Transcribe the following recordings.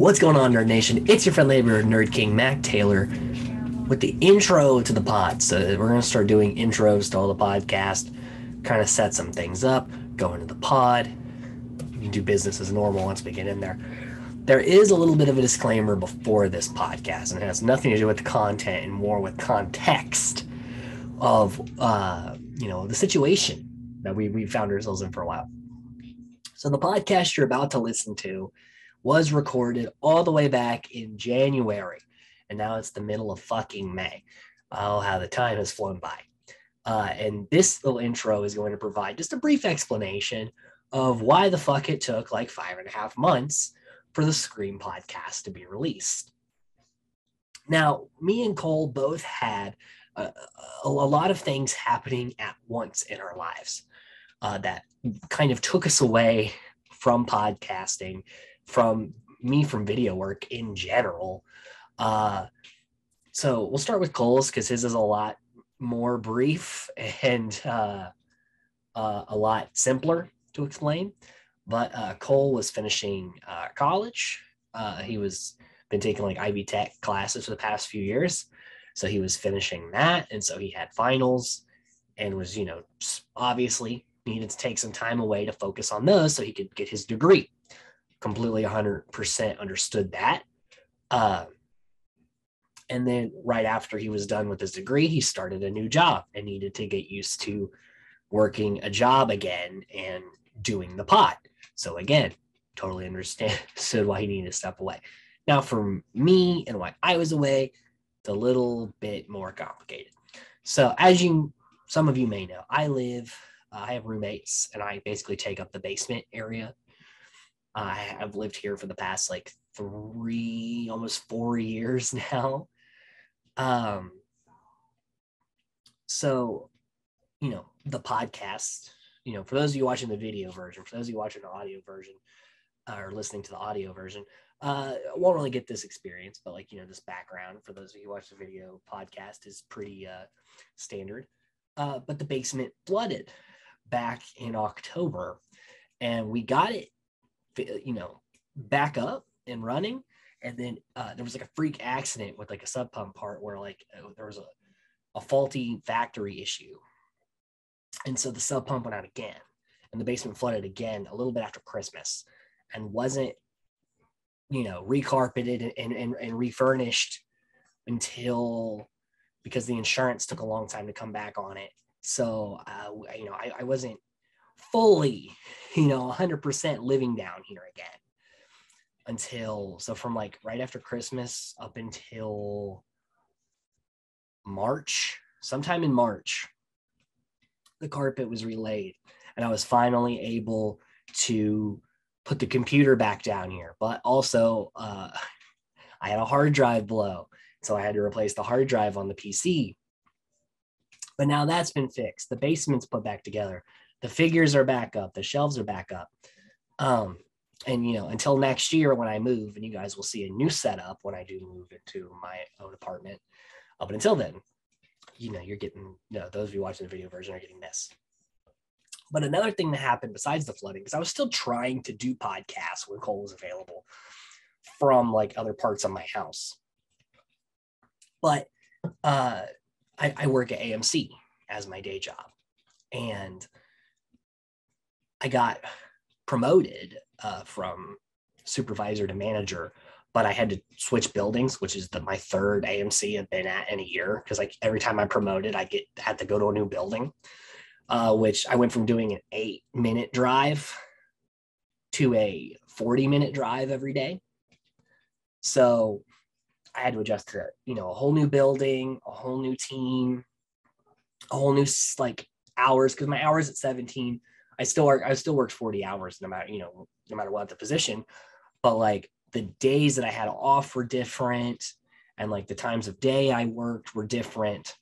What's going on, Nerd Nation? It's your friend labor Nerd King Mac Taylor with the intro to the pod. So we're going to start doing intros to all the podcast, kind of set some things up, go into the pod, do business as normal once we get in there. There is a little bit of a disclaimer before this podcast, and it has nothing to do with the content and more with context of the situation that we found ourselves in for a while. So the podcast you're about to listen to was recorded all the way back in January, and now it's the middle of fucking May. Oh, how the time has flown by. And this little intro is going to provide just a brief explanation of why the fuck it took like 5.5 months for the Scream podcast to be released. Now, me and Cole both had a lot of things happening at once in our lives that kind of took us away from podcasting, from video work in general. So we'll start with Cole's because his is a lot more brief and a lot simpler to explain. But Cole was finishing college. He was been taking like Ivy Tech classes for the past few years. So he was finishing that. And so he had finals and was, obviously needed to take some time away to focus on those so he could get his degree. Completely 100% understood that. And then right after he was done with his degree, he started a new job and needed to get used to working a job again and doing the pod. So again, totally understood why he needed to step away. Now for me and why I was away, it's a little bit more complicated. So as some of you may know, I have roommates and I basically take up the basement area. I've lived here for the past like 3, almost 4 years now. So, the podcast, for those of you watching the video version, for those of you watching the audio version or listening to the audio version, won't really get this experience, but this background for those of you who watch the video podcast is pretty standard. But the basement flooded back in October and we got it, back up and running. And then there was like a freak accident with like a sub pump part where there was a faulty factory issue. And so the sub pump went out again and the basement flooded again a little bit after Christmas and wasn't, recarpeted and refurnished until, because the insurance took a long time to come back on it. So, I wasn't fully, 100% living down here again from like right after Christmas up until March, sometime in March, the carpet was relaid and I was finally able to put the computer back down here. But also I had a hard drive blow. So I had to replace the hard drive on the PC. But now that's been fixed. The basement's put back together. The figures are back up. The shelves are back up. And, until next year when I move, and you guys will see a new setup when I do move into my own apartment. But until then, you're getting, those of you watching the video version are getting this. But another thing that happened besides the flooding, because I was still trying to do podcasts when Cole was available from like other parts of my house. But I work at AMC as my day job. And I got promoted from supervisor to manager, but I had to switch buildings, which is my third AMC I've been at in a year. Because like every time I'm promoted, I had to go to a new building, which I went from doing an 8-minute drive to a 40-minute drive every day. So I had to adjust to, a whole new building, a whole new team, a whole new like hours. Because my hours at 17, I still worked 40 hours no matter what the position. But like the days that I had off were different, and like the times of day I worked were different.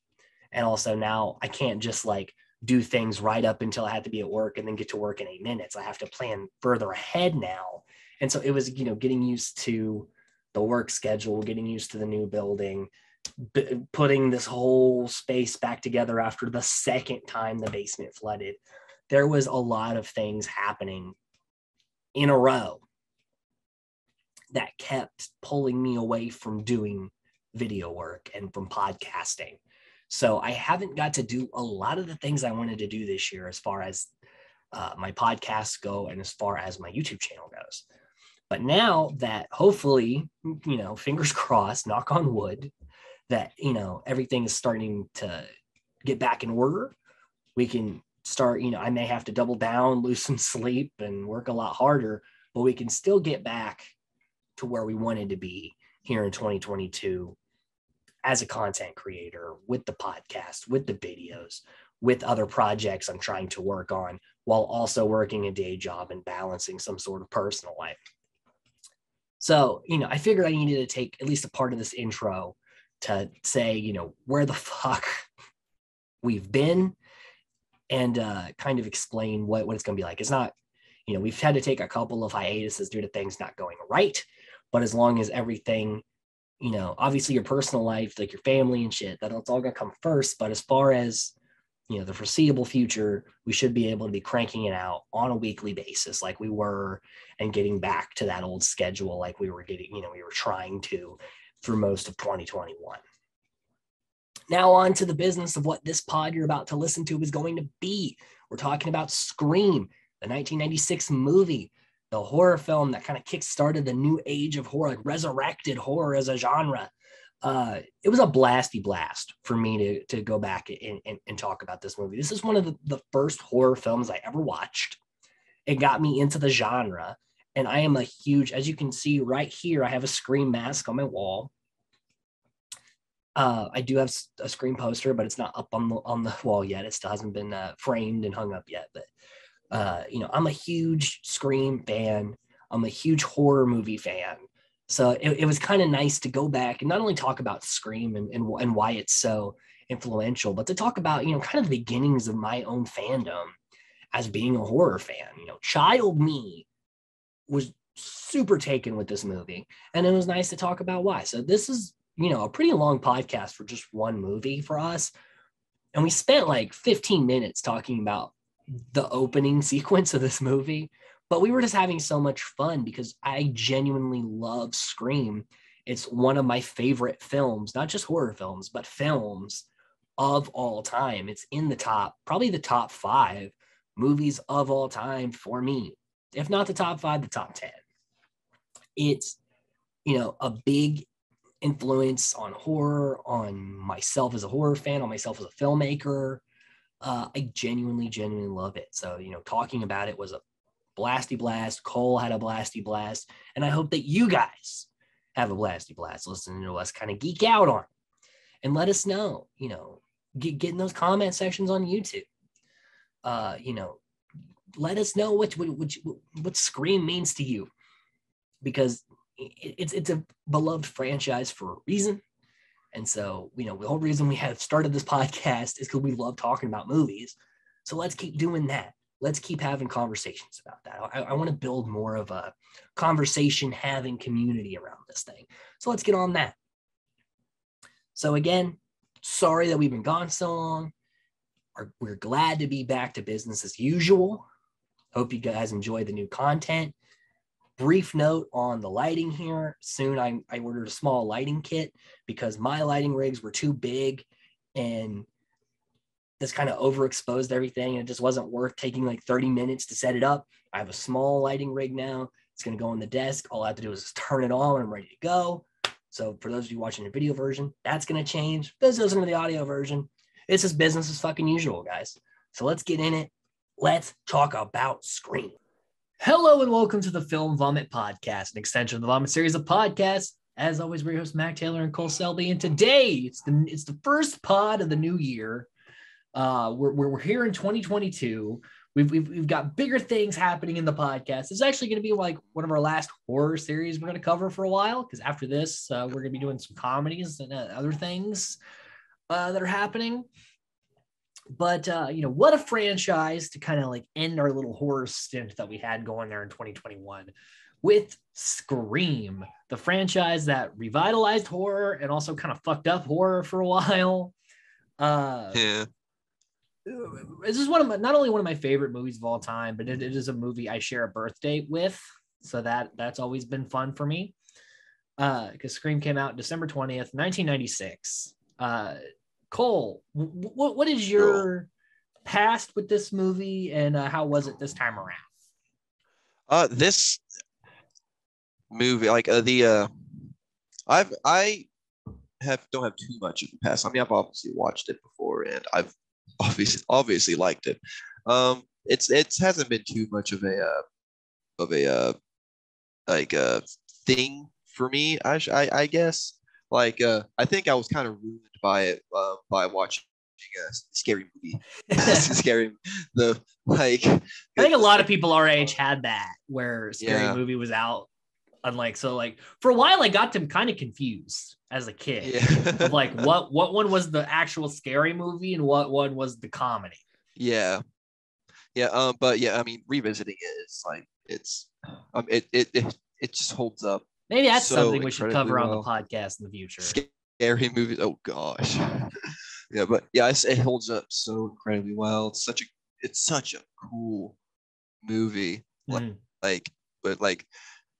And also now I can't just like do things right up until I had to be at work and then get to work in 8 minutes. I have to plan further ahead now. And so it was, getting used to the work schedule, getting used to the new building, putting this whole space back together after the second time the basement flooded. There was a lot of things happening in a row that kept pulling me away from doing video work and from podcasting. So I haven't got to do a lot of the things I wanted to do this year as far as my podcasts go and as far as my YouTube channel goes. But now that hopefully, fingers crossed, knock on wood, that, everything is starting to get back in order, we can start, I may have to double down, lose some sleep and work a lot harder, but we can still get back to where we wanted to be here in 2022 as a content creator, with the podcast, with the videos, with other projects I'm trying to work on, while also working a day job and balancing some sort of personal life. So, I figured I needed to take at least a part of this intro to say, where the fuck we've been and kind of explain what it's going to be like. It's not, we've had to take a couple of hiatuses due to things not going right. But as long as everything, obviously your personal life, like your family and shit, that's all going to come first. But as far as, the foreseeable future, we should be able to be cranking it out on a weekly basis like we were, and getting back to that old schedule like we were getting, we were trying to through most of 2021. Now on to the business of what this pod you're about to listen to is going to be. We're talking about Scream, the 1996 movie, the horror film that kind of kickstarted the new age of horror, like resurrected horror as a genre. It was a blasty blast for me to go back and talk about this movie. This is one of the first horror films I ever watched. It got me into the genre, and I am a huge, as you can see right here, I have a Scream mask on my wall. I do have a Scream poster, but it's not up on the wall yet. It still hasn't been framed and hung up yet. But I'm a huge Scream fan. I'm a huge horror movie fan. So it was kind of nice to go back and not only talk about Scream and why it's so influential, but to talk about, kind of the beginnings of my own fandom as being a horror fan. Child me was super taken with this movie, and it was nice to talk about why. So this is, a pretty long podcast for just one movie for us. And we spent like 15 minutes talking about the opening sequence of this movie, but we were just having so much fun because I genuinely love Scream. It's one of my favorite films, not just horror films, but films of all time. It's in the top, probably the top 5 movies of all time for me. If not the top 5, the top 10. It's, a big influence on horror, on myself as a horror fan, on myself as a filmmaker. I genuinely love it. So, talking about it was a blasty blast. Cole had a blasty blast. And I hope that you guys have a blasty blast listening to us kind of geek out on it. And let us know, get in those comment sections on YouTube. Let us know what Scream means to you, because it's a beloved franchise for a reason. And so, the whole reason we have started this podcast is because we love talking about movies. So let's keep doing that. Let's keep having conversations about that. I want to build more of a conversation having community around this thing. So let's get on that. So again, sorry that we've been gone so long. We're glad to be back to business as usual. Hope you guys enjoy the new content. Brief note on the lighting here. Soon I ordered a small lighting kit because my lighting rigs were too big and this kind of overexposed everything. And it just wasn't worth taking like 30 minutes to set it up. I have a small lighting rig now. It's going to go on the desk. All I have to do is just turn it on and I'm ready to go. So for those of you watching the video version, that's going to change. Those listening to the audio version, it's just business as fucking usual, guys. So let's get in it. Let's talk about Scream. Hello and welcome to the Film Vomit Podcast, an extension of the Vomit series of podcasts. As always, we're your hosts, Mac Taylor and Cole Selby, and today it's the first pod of the new year. We're here in 2022. We've got bigger things happening in the podcast. It's actually going to be like one of our last horror series we're going to cover for a while, because after this, we're going to be doing some comedies and other things that are happening. But, what a franchise to kind of like end our little horror stint that we had going there in 2021 with Scream, the franchise that revitalized horror and also kind of fucked up horror for a while. Yeah. This is not only one of my favorite movies of all time, but it is a movie I share a birthday with. So that's always been fun for me. because Scream came out December 20th, 1996. Cole, what is your past with this movie, and how was it this time around? This movie, like I don't have too much of the past. I mean, I've obviously watched it before, and I've obviously liked it. It hasn't been too much of a like a thing for me. I guess like I think I was kind of ruined by it by watching a scary movie. Scary the like. I think a lot of like, people our age had that where Scary yeah. Movie was out. Unlike, so like for a while I got them kind of confused as a kid Yeah. of like what one was the actual scary movie and what one was the comedy. Yeah. Yeah. But yeah, I mean, revisiting it is like it just holds up Maybe that's so something we should incredibly cover on the well. podcast in the future. Scary movies. Oh gosh. Yeah, but yeah, it holds up so incredibly well. It's such a cool movie. Mm. Like, but like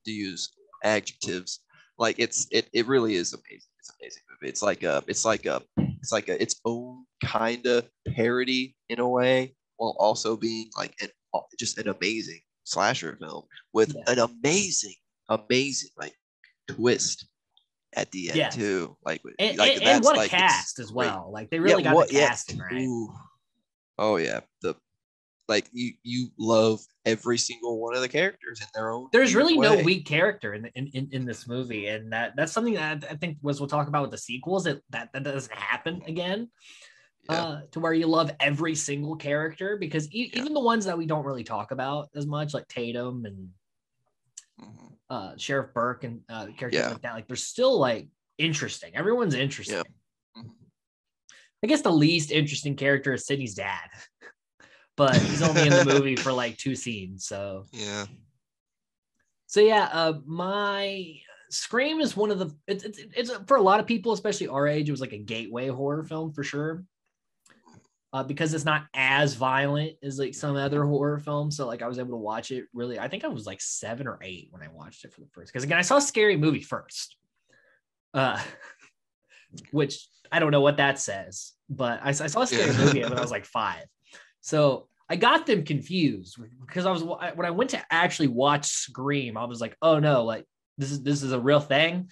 to use adjectives, like it really is amazing. It's an amazing movie. It's like its own kind of parody in a way, while also being like just an amazing slasher film with an amazing like twist at the end Yes. too. Like And that's what a like it's cast as great. well. Like they Yeah, really got the yeah. casting right. Ooh. Oh yeah. Like you love every single one of the characters in their own. There's really way. no weak character in this movie, and that's something that I think we'll talk about with the sequels. That doesn't happen again. To where you love every single character, because even the ones that we don't really talk about as much, like Tatum and Sheriff Burke and characters like that, like they're still like interesting. Everyone's interesting. Yeah. I guess the least interesting character is Sydney's dad, but he's only in the movie for like 2 scenes. So yeah. My Scream is one of the it's for a lot of people, especially our age, it was like a gateway horror film for sure. Because it's not as violent as like some other horror films. So like I was able to watch it really. I think I was like 7 or 8 when I watched it for the first. Because again, I saw Scary Movie first, which I don't know what that says, but I saw Scary Movie when I was like 5. So I got them confused because when I went to actually watch Scream, I was like, oh no, like this is a real thing.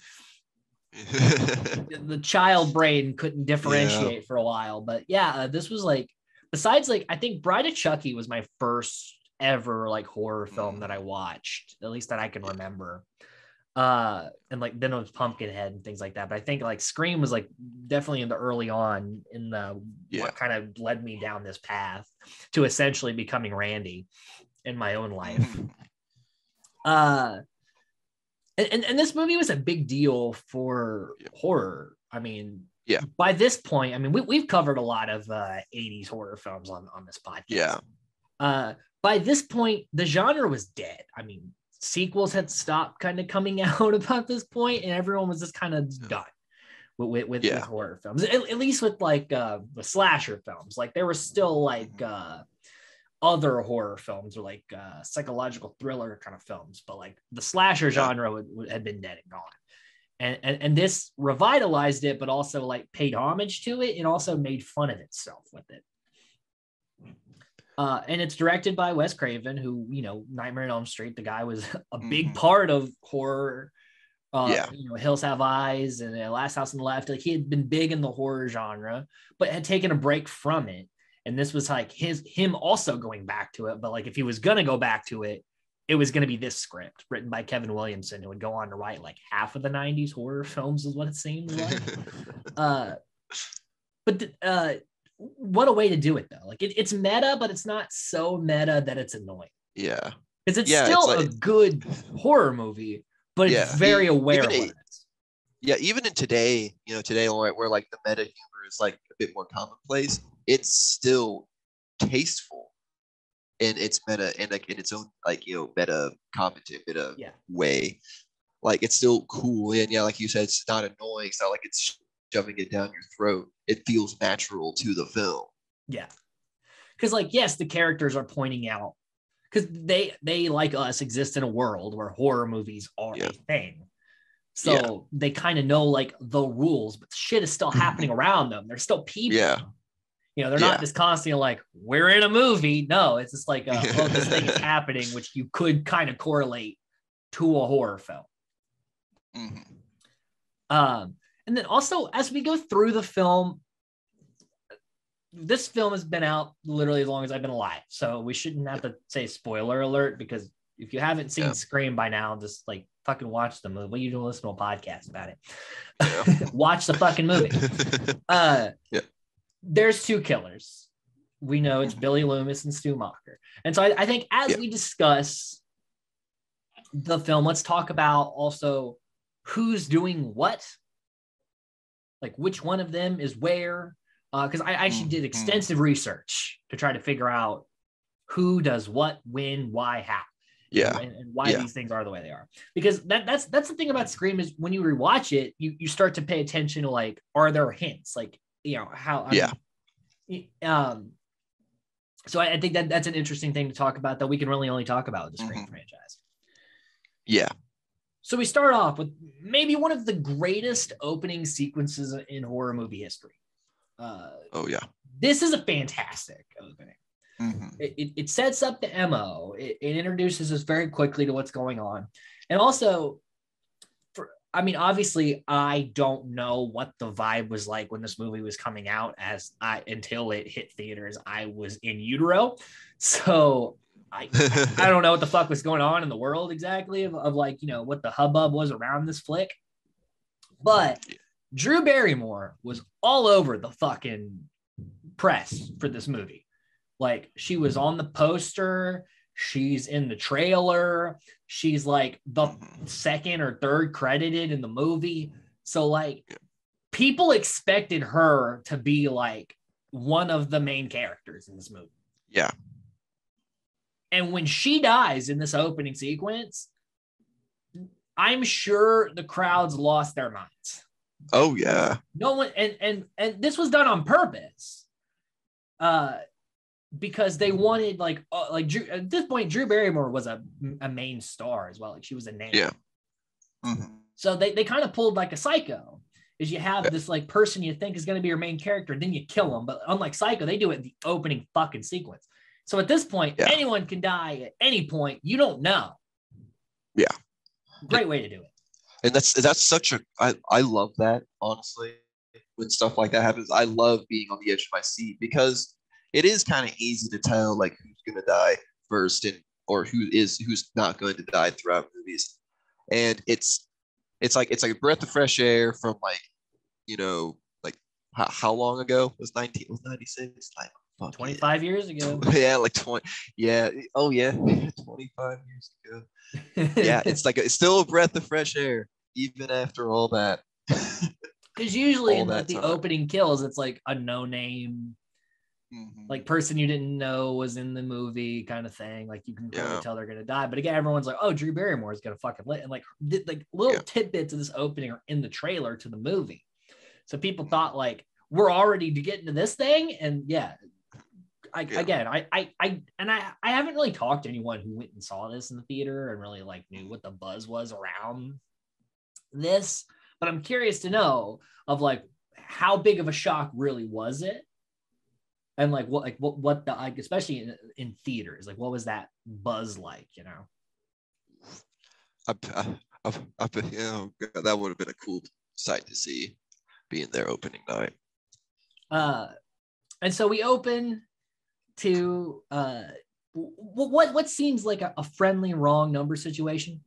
The child brain couldn't differentiate for a while, but this was like, besides like I think Bride of Chucky was my first ever like horror film that I watched, at least that I can remember. And like then it was Pumpkinhead and things like that, but I think like Scream was like definitely in the early on in the what kind of led me down this path to essentially becoming Randy in my own life. And this movie was a big deal for horror. I mean, by this point, I mean, we've covered a lot of 80s horror films on this podcast. By this point, the genre was dead. I mean, sequels had stopped kind of coming out about this point, and everyone was just kind of done with horror films. At least with like the slasher films. Like there were still like other horror films or like psychological thriller kind of films, but like the slasher genre had been dead and gone. And this revitalized it, but also like paid homage to it and also made fun of itself with it. And it's directed by Wes Craven, who, Nightmare on Elm Street, the guy was a big part of horror. Hills Have Eyes and Last House on the Left. Like he had been big in the horror genre, but had taken a break from it. And this was like him also going back to it. But like if he was going to go back to it, it was going to be this script written by Kevin Williamson, who would go on to write like half of the 90s horror films is what it seems like. What a way to do it though. Like it's meta, but it's not so meta that it's annoying. Yeah. Because it's still a good horror movie, but it's very aware of what it is. Yeah, even in today, where like the meta humor is like a bit more commonplace, it's still tasteful in its meta and like in its own like meta commentary way. Like it's still cool, and like you said, it's not annoying. It's not like it's shoving it down your throat. It feels natural to the film. Yeah, because like yes, the characters are pointing out because they like us exist in a world where horror movies are a thing. So they kind of know like the rules, but shit is still happening around them. They're still people. Yeah. You know, they're not just constantly like, we're in a movie. No, it's just like, oh, this thing is happening, which you could kind of correlate to a horror film. And then also, as we go through the film, this film has been out literally as long as I've been alive. So we shouldn't have to say spoiler alert, because if you haven't seen Scream by now, just like fucking watch the movie. What are you doing listening to a podcast about it? Watch the fucking movie. There's two killers. We know it's Billy Loomis and Stu Macher. And so I think as we discuss the film, let's talk about also who's doing what, like which one of them is where. Because I actually did extensive research to try to figure out who does what, when, why, how. And why these things are the way they are. Because that's the thing about Scream is when you rewatch it, you start to pay attention to like, are there hints? Like, you know, how so I think that's an interesting thing to talk about that we can really only talk about with the Scream franchise. So we start off with maybe one of the greatest opening sequences in horror movie history. This is a fantastic opening. It sets up the MO. It introduces us very quickly to what's going on. And also, obviously, I don't know what the vibe was like when this movie was coming out until it hit theaters. I was in utero. So I don't know what the fuck was going on in the world exactly of like, you know, what the hubbub was around this flick. But Drew Barrymore was all over the fucking press for this movie. Like, she was on the poster. She's in the trailer. She's like the second or third credited in the movie. So like people expected her to be like one of the main characters in this movie. And when she dies in this opening sequence, I'm sure the crowds lost their minds. No one, and this was done on purpose. Because they wanted like Drew, at this point, Drew Barrymore was a main star as well. Like, she was a name. So they kind of pulled like a Psycho, is you have this like person you think is going to be your main character, and then you kill them. But unlike Psycho, they do it in the opening fucking sequence. So at this point, anyone can die at any point. You don't know. Great way to do it. And that's such I love that, honestly. When stuff like that happens, I love being on the edge of my seat, because it is kind of easy to tell like who's going to die first or who's not going to die throughout movies. And it's like a breath of fresh air from like, you know, like how long ago was 96? Like 25 years ago. Like 20. Oh yeah. 25 years ago. It's still a breath of fresh air even after all that. Because usually in the opening kills, it's like a no name, like person you didn't know was in the movie kind of thing. Like, you can clearly tell they're gonna die. But again, everyone's like, oh, Drew Barrymore is gonna fucking lit. And like little tidbits of this opening are in the trailer to the movie. So people thought like, we're already to get into this thing. And I haven't really talked to anyone who went and saw this in the theater and really like knew what the buzz was around this. But I'm curious to know of like, how big of a shock really was it? And like what the, like, especially in theaters, like what was that buzz like, you know? That would have been a cool sight to see, being their opening night. And so we open to what seems like a friendly wrong number situation.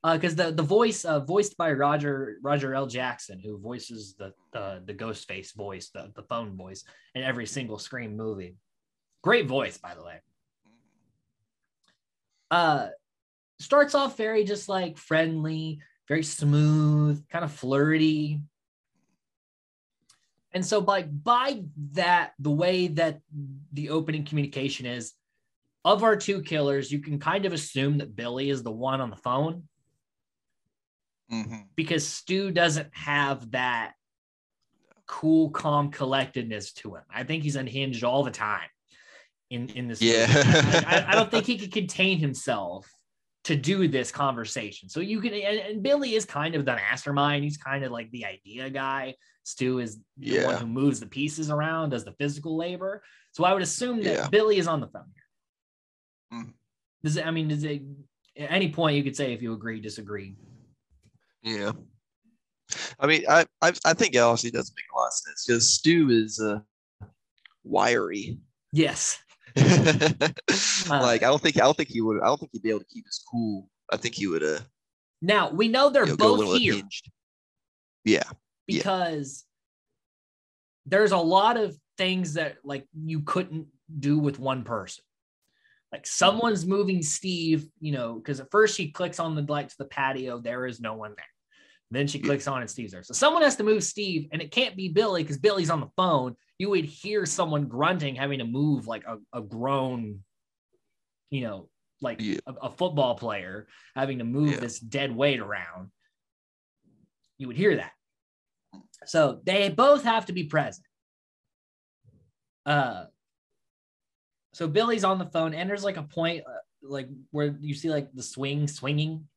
Because the voice voiced by Roger L. Jackson, who voices the ghost face voice, the phone voice in every single Scream movie. Great voice, by the way. Starts off very just like friendly, very smooth, kind of flirty. And so by that, the way that the opening communication is, of our two killers, you can kind of assume that Billy is the one on the phone. Because Stu doesn't have that cool, calm collectedness to him. I think he's unhinged all the time in this movie. I don't think he could contain himself to do this conversation. So you can, and Billy is kind of the mastermind. He's kind of like the idea guy. Stu is the one who moves the pieces around, does the physical labor. So I would assume that Billy is on the phone here. Does it, at any point you could say if you agree, disagree? Yeah. I mean, I think it honestly does make a lot of sense because Stu is wiry. Yes. Like I don't think he'd be able to keep his cool. I think he would now we know they're both here. Hinged. Yeah. Because there's a lot of things that like you couldn't do with one person. Like someone's moving Steve, because at first she clicks on the light to the patio. There is no one there. Then she clicks on and Steve's there. So someone has to move Steve, and it can't be Billy because Billy's on the phone. You would hear someone grunting, having to move like a grown, a football player having to move this dead weight around. You would hear that. So they both have to be present. So Billy's on the phone, and there's like a point like where you see like the swinging,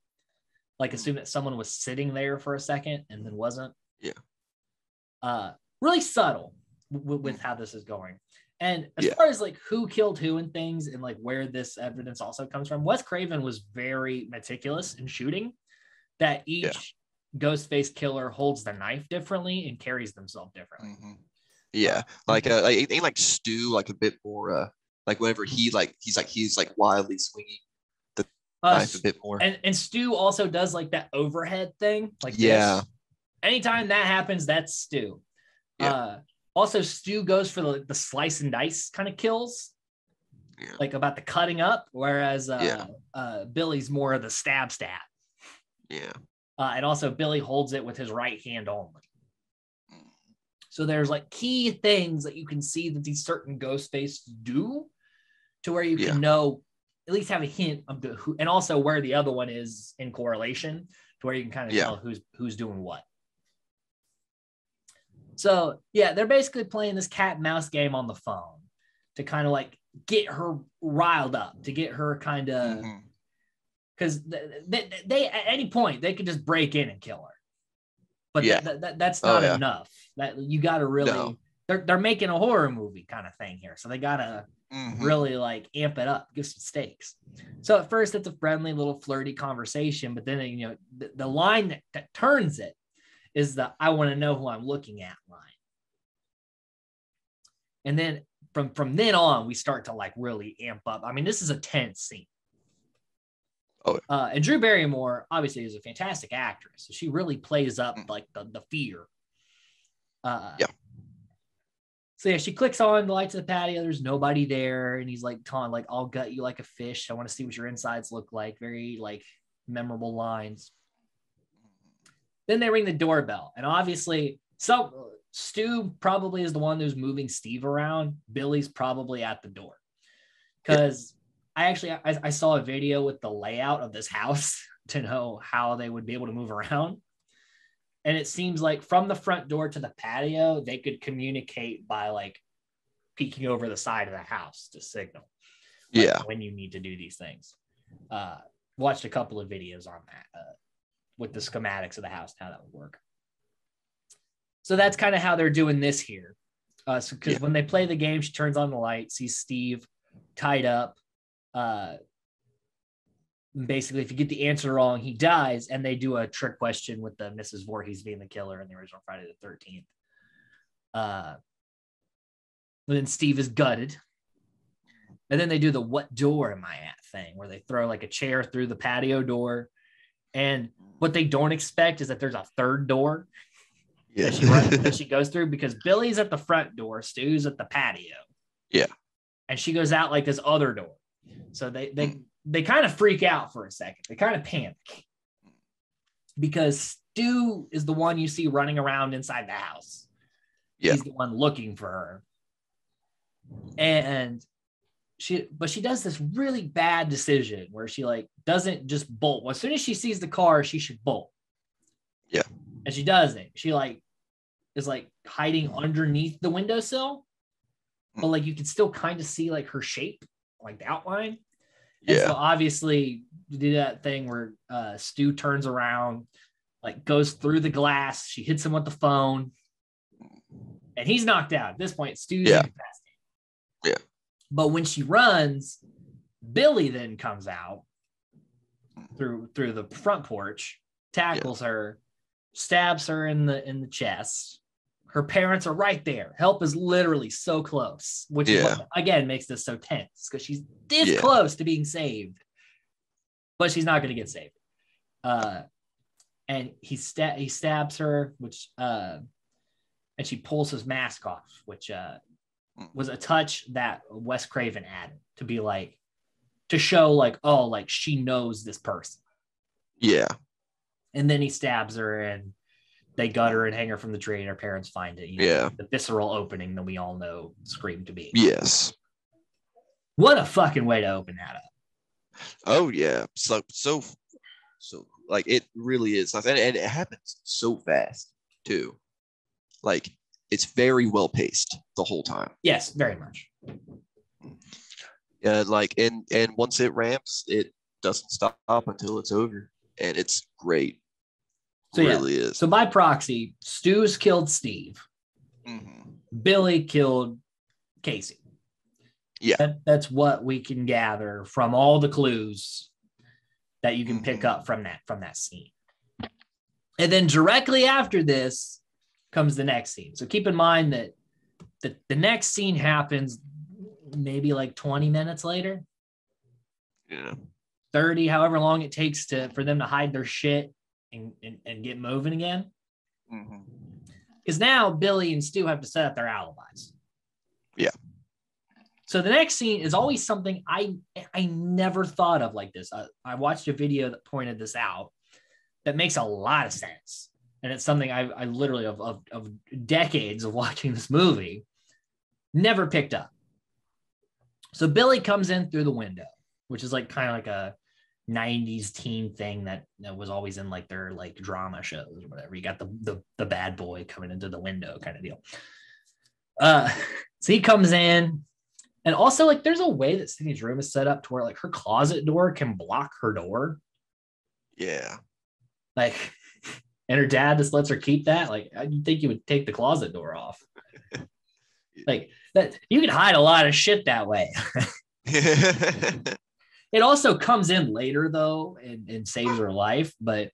like assume that someone was sitting there for a second and then wasn't. Yeah. Really subtle with how this is going. And as far as like who killed who and things and like where this evidence also comes from, Wes Craven was very meticulous in shooting that each Ghostface killer holds the knife differently and carries themselves differently. Yeah. Ain't like Stu like a bit more like whenever he's wildly swinging the knife a bit more. And Stu also does like that overhead thing. Like this. Anytime that happens, that's Stu. Also, Stu goes for the slice and dice kind of kills. Like about the cutting up, whereas Billy's more of the stab. Yeah. And also Billy holds it with his right hand only. So there's like key things that you can see that these certain Ghostface do to where you can know, at least have a hint of who, and also where the other one is in correlation to where you can kind of tell who's doing what. So they're basically playing this cat and mouse game on the phone to kind of like get her riled up, to get her kind of, because they at any point they could just break in and kill her. But that's not enough. That you got to really, they're making a horror movie kind of thing here. So they got to really like amp it up, give some stakes. So at first it's a friendly little flirty conversation, but then, the line that turns it is the, I want to know who I'm looking at line. And then from then on, we start to like really amp up. I mean, this is a tense scene. And Drew Barrymore obviously is a fantastic actress. So she really plays up like the fear. So she clicks on the lights of the patio. There's nobody there. And he's like, Tom, like, I'll gut you like a fish. I want to see what your insides look like. Very like memorable lines. Then they ring the doorbell. And obviously, Stu probably is the one who's moving Steve around. Billy's probably at the door. Because I saw a video with the layout of this house to know how they would be able to move around. And it seems like from the front door to the patio, they could communicate by like peeking over the side of the house to signal when you need to do these things. Watched a couple of videos on that with the schematics of the house, how that would work. So that's kind of how they're doing this here. Because when they play the game, she turns on the light, sees Steve tied up. Basically, if you get the answer wrong, he dies, and they do a trick question with the Mrs. Voorhees being the killer in the original Friday the 13th. Then Steve is gutted. And then they do the what door am I at thing, where they throw like a chair through the patio door. And what they don't expect is that there's a third door that she goes through, because Billy's at the front door, Stu's at the patio. Yeah. And she goes out like this other door. So they kind of freak out for a second. They kind of panic because Stu is the one you see running around inside the house. Yeah. He's the one looking for her. And she does this really bad decision where she like doesn't just bolt. Well, as soon as she sees the car, she should bolt. Yeah. And she doesn't. She like is like hiding underneath the windowsill, but like you can still kind of see like her shape, like the outline. And Yeah. so obviously you do that thing where Stu turns around, like goes through the glass. She hits him with the phone, and he's knocked out. At this point, Stu's Yeah. incapacitated. Yeah. But when she runs, Billy then comes out through the front porch, tackles her, stabs her in the chest. Her parents are right there. Help is literally so close, which is what, again, makes this so tense because she's this close to being saved, but she's not going to get saved. And he stabs her, which and she pulls his mask off, which was a touch that Wes Craven added to be like, to show like, oh, like she knows this person. Yeah. And then he stabs her and they gut her and hang her from the tree, and her parents find it. You know, the visceral opening that we all know Scream to be. Yes. What a fucking way to open that up. Oh yeah. So like it really is. And it happens so fast too. Like it's very well paced the whole time. Yes, very much. Yeah, like and once it ramps, it doesn't stop until it's over. And it's great. So really is. So by proxy, Stu's killed Steve. Mm-hmm. Billy killed Casey. Yeah. That's what we can gather from all the clues that you can pick up from that scene. And then directly after this comes the next scene. So keep in mind that the next scene happens maybe like 20 minutes later. Yeah. 30, however long it takes for them to hide their shit and get moving again. Because now Billy and Stu have to set up their alibis. Yeah. So the next scene is always something I never thought of like this. I watched a video that pointed this out that makes a lot of sense. And it's something I literally of decades of watching this movie never picked up. So Billy comes in through the window, which is like kind of like a 90s teen thing that was always in like their like drama shows or whatever. You got the bad boy coming into the window kind of deal. So he comes in, and also like there's a way that Sydney's room is set up to where like her closet door can block her door. Yeah. Like, and her dad just lets her keep that. Like, you'd think you would take the closet door off. Like that, you can hide a lot of shit that way. It also comes in later though and saves her life. But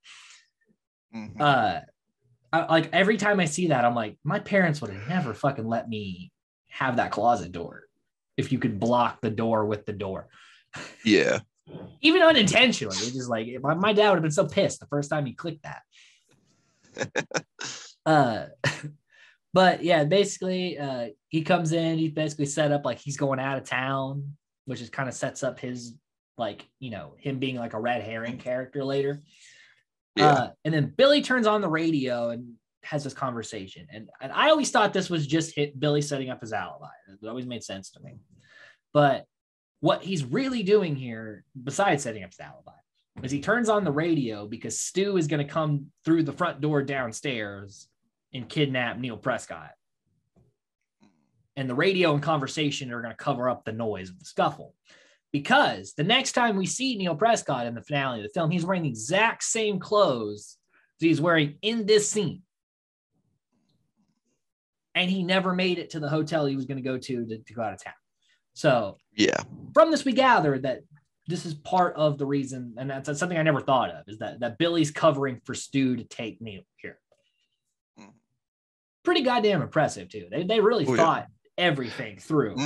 like every time I see that, I'm like, my parents would have never fucking let me have that closet door if you could block the door with the door. Yeah. Even unintentionally. It's just like my dad would have been so pissed the first time he clicked that. But yeah, basically he comes in, he's basically set up like he's going out of town, which is kind of sets up his like, you know, him being like a red herring character later. And then Billy turns on the radio and has this conversation. And I always thought this was just Billy setting up his alibi. It always made sense to me. But what he's really doing here, besides setting up his alibi, is he turns on the radio because Stu is going to come through the front door downstairs and kidnap Neil Prescott. And the radio and conversation are going to cover up the noise of the scuffle. Because the next time we see Neil Prescott in the finale of the film, he's wearing the exact same clothes that he's wearing in this scene. And he never made it to the hotel he was going to go to go out of town. So yeah, from this, we gather that this is part of the reason, and that's something I never thought of, is that Billy's covering for Stu to take Neil here. Pretty goddamn impressive, too. They really thought everything through.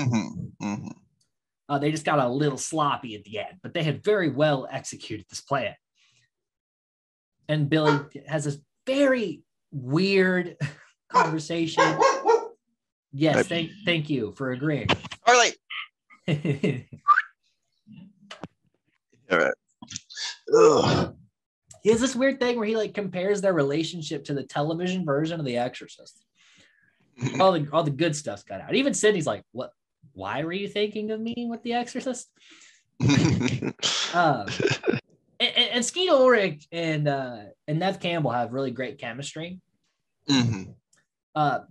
They just got a little sloppy at the end, but they had very well executed this plan. And Billy has this very weird conversation. Yes, thank you for agreeing. All right. All right. Ugh. He has this weird thing where he like compares their relationship to the television version of The Exorcist. All the good stuff's cut out. Even Sydney's like, "What? Why were you thinking of me with The Exorcist?" And Skeet Ulrich and Nev Campbell have really great chemistry.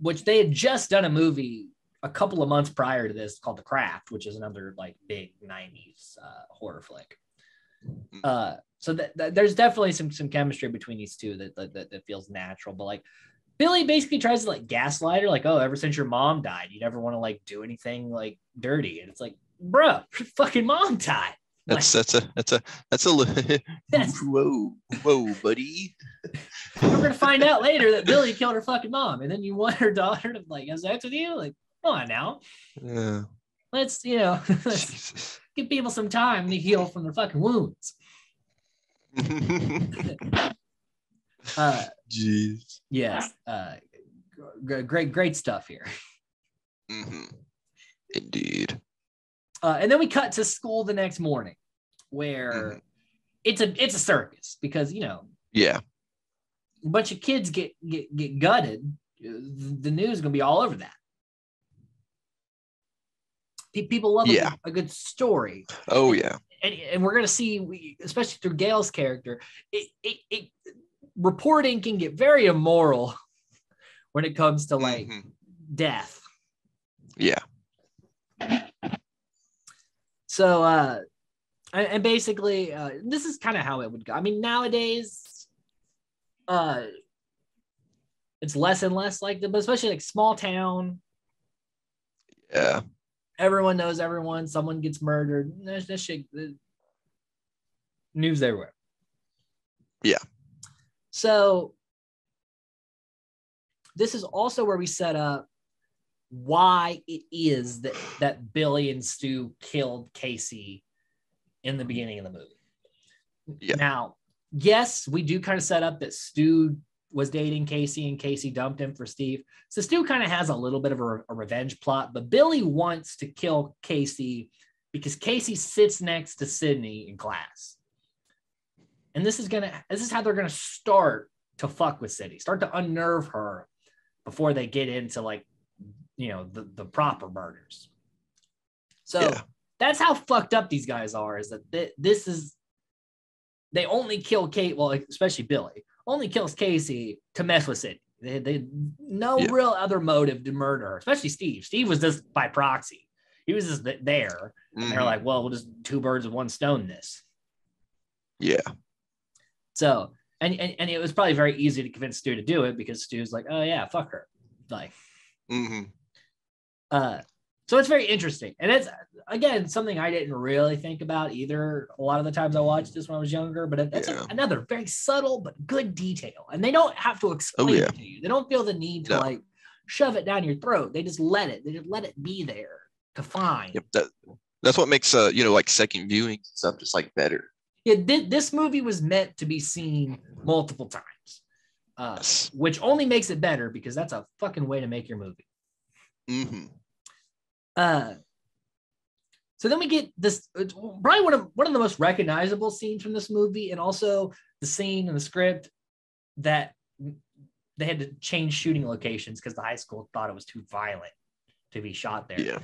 Which they had just done a movie a couple of months prior to this called The Craft, which is another like big 90s horror flick. So that there's definitely some chemistry between these two that feels natural. But like Billy basically tries to like gaslight her, like, oh, ever since your mom died, you never want to like do anything like dirty. And it's like, bro, your fucking mom died. That's a whoa, buddy. We're gonna find out later that Billy killed her fucking mom, and then you want her daughter to like have sex with you? Like, come on now. Yeah. Let's let's give people some time to heal from their fucking wounds. Jeez. Yes. Great stuff here. Mm-hmm. Indeed. And then we cut to school the next morning, where it's a circus because yeah, a bunch of kids get gutted. The news is gonna be all over that. People love a good story. Oh yeah. And we're gonna see, especially through Gail's character, it reporting can get very immoral when it comes to like death. Yeah. So and basically this is kind of how it would go. I mean, nowadays it's less and less like that, but especially like small town. Yeah. Everyone knows everyone. Someone gets murdered. There's this shit. News everywhere. Yeah. So this is also where we set up why it is that Billy and Stu killed Casey in the beginning of the movie. Yeah. Now, yes, we do kind of set up that Stu was dating Casey and Casey dumped him for Steve. So Stu kind of has a little bit of a revenge plot, but Billy wants to kill Casey because Casey sits next to Sydney in class. And this is how they're gonna start to fuck with Sydney, start to unnerve her before they get into like, the proper murders. So that's how fucked up these guys are, is that they only kill Kate, well, especially Billy, only kills Casey to mess with Sydney. They no real other motive to murder her, especially Steve. Steve was just by proxy. He was just there. And they're like, well, we'll just two birds with one stone this. Yeah. So, and it was probably very easy to convince Stu to do it because Stu's like, oh yeah, fuck her. Like, so it's very interesting. And it's, again, something I didn't really think about either a lot of the times I watched this when I was younger, but that's another very subtle but good detail. And they don't have to explain it to you. They don't feel the need to like shove it down your throat. They just let it be there to find. Yep, that's what makes like second viewings and stuff just like better. Yeah, this movie was meant to be seen multiple times, which only makes it better because that's a fucking way to make your movie. So then we get this, it's probably one of the most recognizable scenes from this movie, and also the scene in the script that they had to change shooting locations because the high school thought it was too violent to be shot there.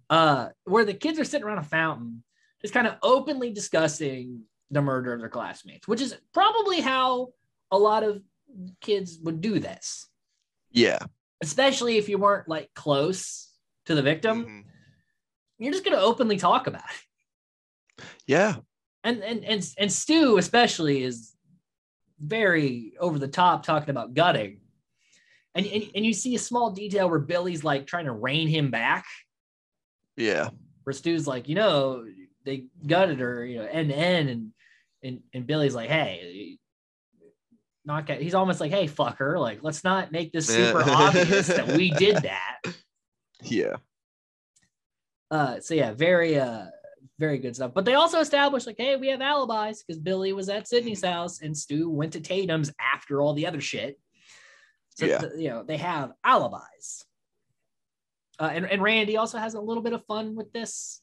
Yeah. Where the kids are sitting around a fountain, just kind of openly discussing the murder of their classmates, which is probably how a lot of kids would do this. Yeah. Especially if you weren't like close to the victim, you're just going to openly talk about it. Yeah. And Stu especially is very over the top talking about gutting. And you see a small detail where Billy's like trying to rein him back. Yeah. Where Stu's like, they gutted her, end to end, and Billy's like, hey, he's almost like, hey, fucker, like, let's not make this super obvious that we did that. Yeah. So yeah, very very good stuff. But they also established like, hey, we have alibis because Billy was at Sydney's house and Stu went to Tatum's after all the other shit. So they have alibis. And Randy also has a little bit of fun with this.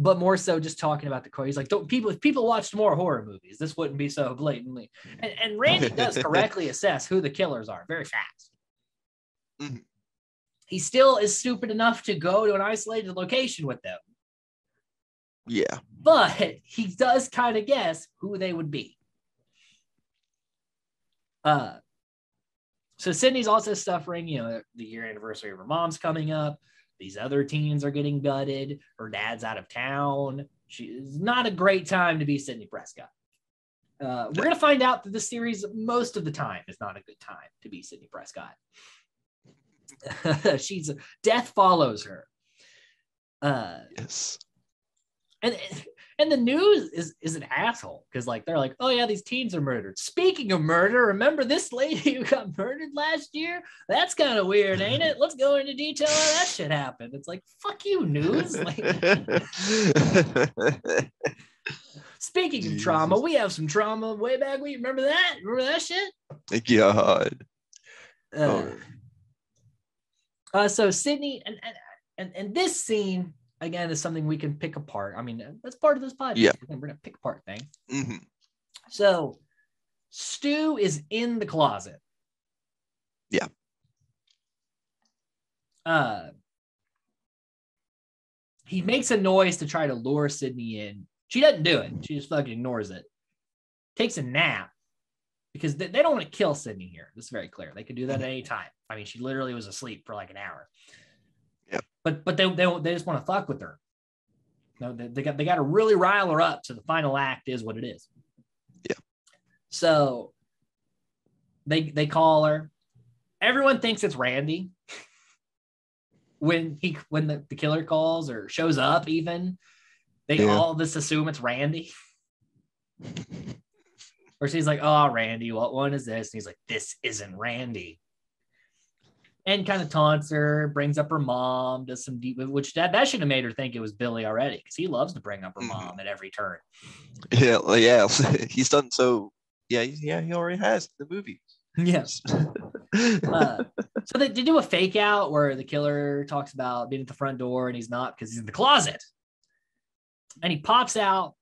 But more so just talking about the core. He's like, if people watched more horror movies, this wouldn't be so blatantly. And Randy does correctly assess who the killers are very fast. He still is stupid enough to go to an isolated location with them. Yeah. But he does kind of guess who they would be. So Sydney's also suffering, the year anniversary of her mom's coming up. These other teens are getting gutted. Her dad's out of town. It's not a great time to be Sydney Prescott. We're going to find out that the series most of the time is not a good time to be Sydney Prescott. Death follows her. Yes. And the news is an asshole because they're like, oh yeah, these teens are murdered. Speaking of murder, remember this lady who got murdered last year? That's kind of weird, ain't it? Let's go into detail how that shit happened. It's like, fuck you, news. Speaking of trauma, we have some trauma way back. We remember that? Remember that shit? God. So Sydney and this scene again is something we can pick apart. I mean, that's part of this podcast. Yeah. We're gonna pick apart things. Mm-hmm. So Stu is in the closet. Yeah. He makes a noise to try to lure Sydney in. She doesn't do it. She just fucking ignores it. Takes a nap because they don't want to kill Sydney here. This is very clear. They could do that at any time. I mean, she literally was asleep for like an hour. Yeah. But they just want to fuck with her. No, they got to really rile her up. So the final act is what it is. Yeah. So they call her. Everyone thinks it's Randy. When the killer calls or shows up, even they all just assume it's Randy. Or she's like, "Oh, Randy, what one is this?" And he's like, "This isn't Randy." And kind of taunts her, brings up her mom, does some deep, which that should have made her think it was Billy already, because he loves to bring up her mom at every turn. Yeah. He's done so. Yeah, he already has the movie. Yes. So they do a fake out where the killer talks about being at the front door and he's not because he's in the closet. And he pops out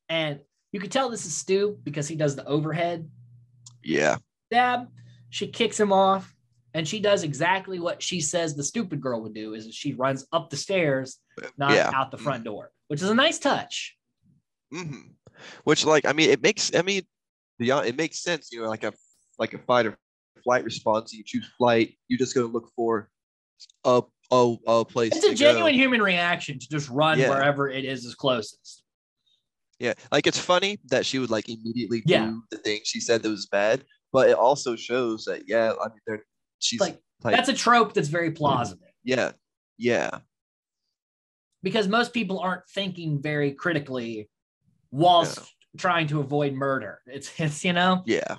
and you can tell this is Stu because he does the overhead. Yeah. Stab. She kicks him off and she does exactly what she says the stupid girl would do is she runs up the stairs, not out the front door, which is a nice touch. Mm-hmm. Which it makes sense, like a fight or flight response. You choose flight, you just go look for a place. It's a genuine human reaction to just run wherever it is closest. Yeah, it's funny that she would immediately do the thing she said that was bad, but it also shows that she's that's a trope that's very plausible. Yeah. Because most people aren't thinking very critically whilst trying to avoid murder. It's Yeah.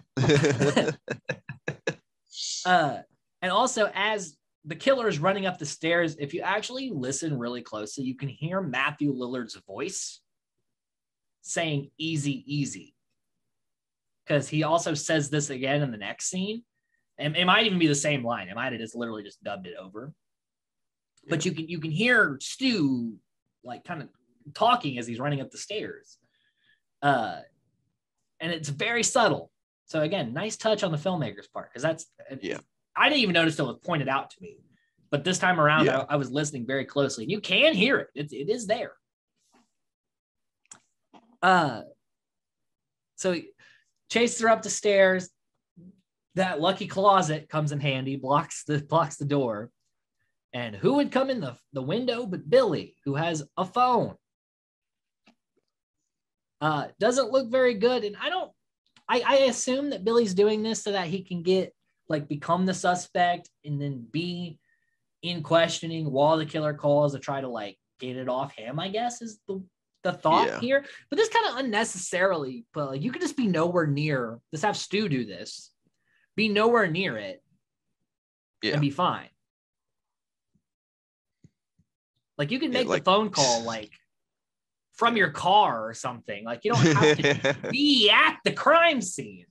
And also as the killer is running up the stairs, if you actually listen really closely, you can hear Matthew Lillard's voice saying easy, easy. Because he also says this again in the next scene. And it might even be the same line. It might have just literally just dubbed it over. Yeah. But you can hear Stu kind of talking as he's running up the stairs. And it's very subtle. So again, nice touch on the filmmaker's part. Because I didn't even notice till it was pointed out to me. But this time around, I was listening very closely. And you can hear it. It is there. So he chases her up the stairs. That lucky closet comes in handy, blocks the door. And who would come in the window but Billy, who has a phone. Doesn't look very good. And I assume that Billy's doing this so that he can become the suspect and then be in questioning while the killer calls to try to get it off him, I guess is the thought here. But this kind of unnecessarily, but you could just be nowhere near, just have Stu do this, be nowhere near it and be fine. You can make the phone call from your car or something. You don't have to be at the crime scene.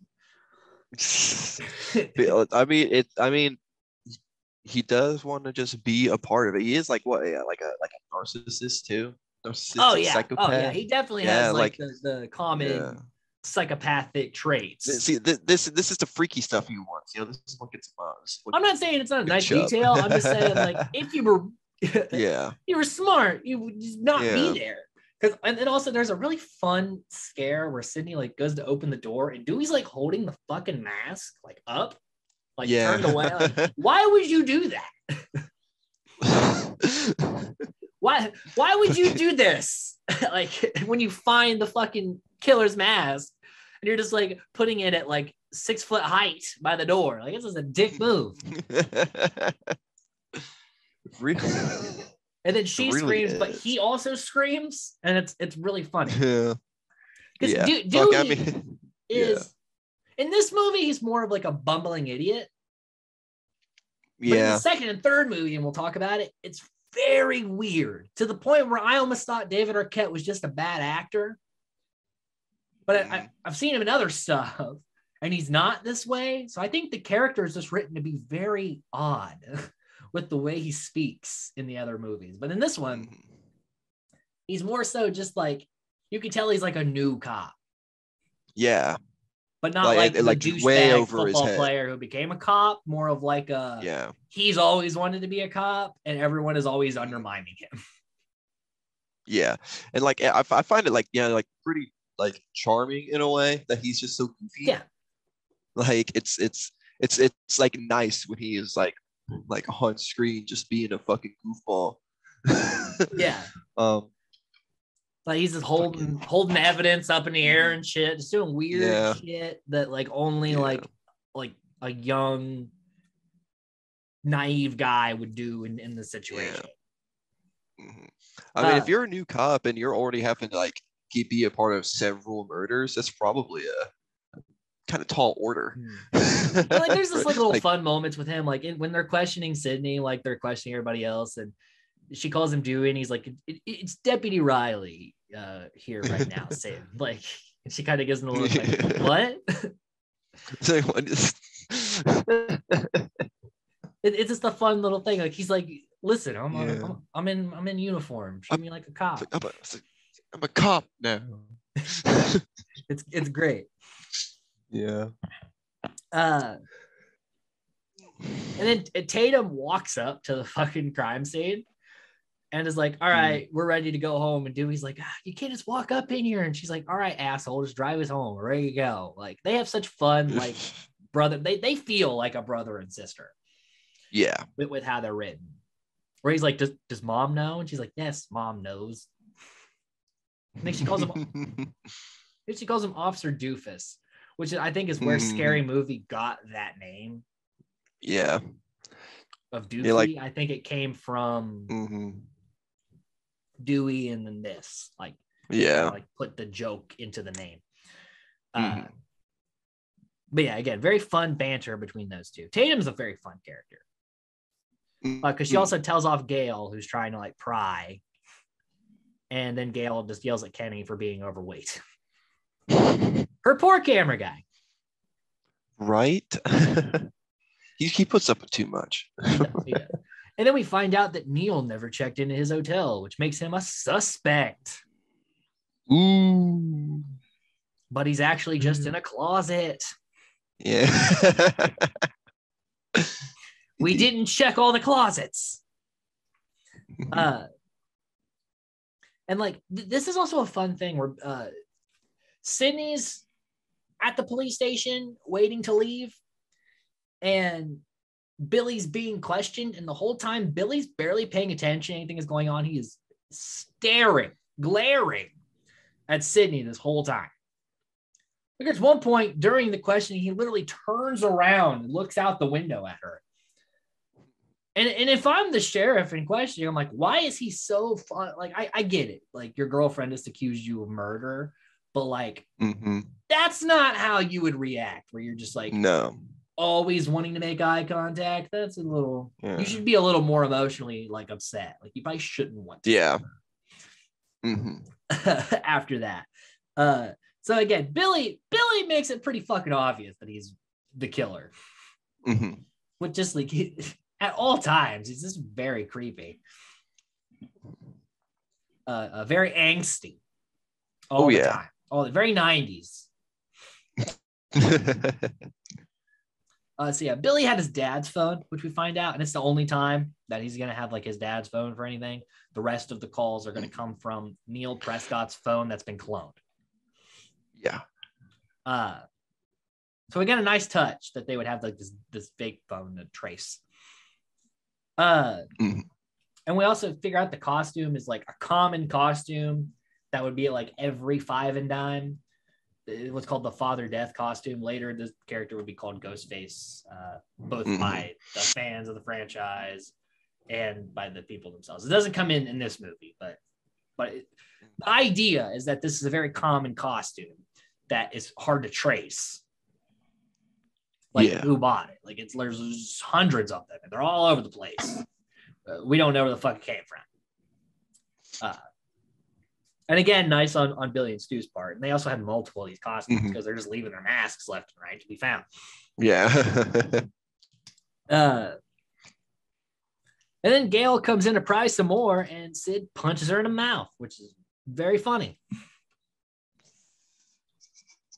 He does want to just be a part of it. He is like a narcissist too. Psychopath. Oh yeah, he definitely has the common psychopathic traits. See, this is the freaky stuff he wants. This is what gets him out. I'm not saying it's not a nice detail. I'm just saying if you were you were smart, you would just not be there. And then also there's a really fun scare where Sydney goes to open the door and Dewey's holding the fucking mask up like turned away. Like, why would you do that? Why would you do this? Like when you find the fucking killer's mask and you're just like putting it at like 6 foot height by the door. Like this is a dick move. Really? And then she really screams, is. but he also screams, and it's really funny. Yeah. Because Yeah. Dewey yeah. is in this movie, he's more of like a bumbling idiot. But in Yeah. the second and third movie, and we'll talk about it, it's very weird to the point where I almost thought David Arquette was just a bad actor. But I've seen him in other stuff, and he's not this way. So I think the character is just written to be very odd with the way he speaks in the other movies. But in this one, he's more so just like, you can tell he's like a new cop. Yeah. But not like the like way douchebag over his football head. player who became a cop, more of like he's always wanted to be a cop and everyone is always undermining him. Yeah. And like I find it like, like pretty like charming in a way that he's just so goofy. Yeah. Like it's like nice when he is like on screen just being a fucking goofball. Yeah. Like he's just holding evidence up in the air and shit, just doing weird shit that like only like a young naive guy would do in the situation. Yeah. Mm-hmm. I mean, if you're a new cop and you're already having to like be a part of several murders, that's probably a kind of tall order. But like there's this like little fun moments with him, like when they're questioning Sydney, like they're questioning everybody else, and she calls him Dewey, and he's like, it's Deputy Riley here right now, Sid. Like, and she kind of gives him a look like, what? It's just a fun little thing. Like he's like, listen, I'm in uniform. Treat me like a cop. I'm a cop now. It's great. Yeah. And then Tatum walks up to the fucking crime scene and is like, all right, we're ready to go home. And Dewey's like, you can't just walk up in here. And she's like, all right, asshole, just drive us home. We're ready to go. Like they have such fun, like brother. They feel like a brother and sister. Yeah. With how they're written. Where he's like, does mom know? And she's like, yes, mom knows. And then she calls him Officer Doofus, which I think is where Scary Movie got that name. Yeah. Of Doofy. I think it came from Dewey and then this. Like, like put the joke into the name. But yeah, again, very fun banter between those two. Tatum's a very fun character. Because she also tells off Gail, who's trying to like pry. And then Gail just yells at Kenny for being overweight. Her poor camera guy. Right? He puts up with too much. He does. And then we find out that Neil never checked into his hotel, which makes him a suspect. Ooh. But he's actually just in a closet. Yeah. We didn't check all the closets. And like this is also a fun thing where Sydney's at the police station waiting to leave, and Billy's being questioned, and the whole time Billy's barely paying attention. Anything is going on. He is glaring at Sydney this whole time. Like at one point during the questioning, he literally turns around and looks out the window at her. And if I'm the sheriff in question, I'm like, why is he so fun? Like, I get it. Like, your girlfriend has accused you of murder, but like, that's not how you would react, where you're just like, no, always wanting to make eye contact. That's a little, you should be a little more emotionally like upset. Like, you probably shouldn't want to. Yeah. After that. So again, Billy makes it pretty fucking obvious that he's the killer. With just like, at all times, he's just very creepy. Very angsty. All the time. Very 90s. So yeah, Billy had his dad's phone, which we find out, and it's the only time that he's going to have like his dad's phone for anything. The rest of the calls are going to come from Neil Prescott's phone that's been cloned. Yeah. So we got a nice touch that they would have like this fake phone to trace. And we also figure out the costume is like a common costume that would be at like every Five and Dime. It was called the Father Death costume. Later, this character would be called Ghostface, both by the fans of the franchise and by the people themselves. It doesn't come in this movie, but the idea is that this is a very common costume that is hard to trace. Like who bought it? Like there's hundreds of them, and they're all over the place. We don't know where the fuck it came from. And again, nice on Billy and Stu's part. And they also had multiple of these costumes because they're just leaving their masks left and right to be found. Yeah. And then Gail comes in to pry some more, and Sid punches her in the mouth, which is very funny.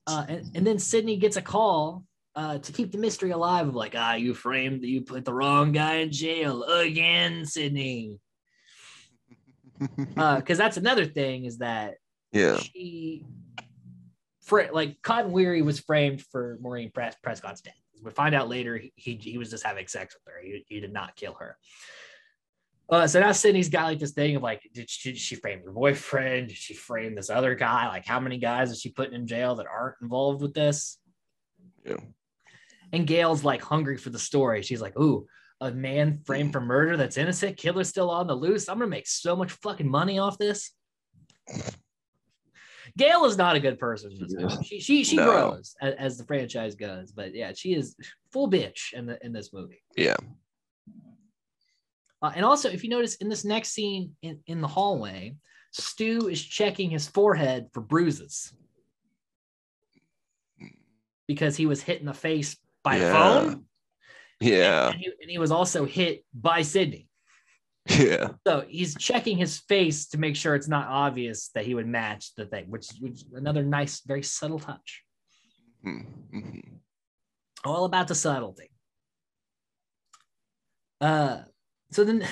And then Sydney gets a call to keep the mystery alive of like, you put the wrong guy in jail again, Sydney. Because that's another thing is that Cotton Weary was framed for Maureen Prescott's death. We find out later he was just having sex with her. He did not kill her. So now Sydney's got like this thing of like, did she frame your boyfriend? Did she frame this other guy? Like, how many guys is she putting in jail that aren't involved with this? Yeah. And Gail's like hungry for the story. She's like, ooh, a man framed for murder that's innocent, killer still on the loose. I'm gonna make so much fucking money off this. Gail is not a good person. She grows as the franchise goes, but yeah, she is full bitch in this movie. Yeah. And also, if you notice in this next scene in the hallway, Stu is checking his forehead for bruises because he was hit in the face by a phone. Yeah. And he was also hit by Sydney. Yeah. So he's checking his face to make sure it's not obvious that he would match the thing, which another nice, very subtle touch. Mm-hmm. All about the subtlety. So then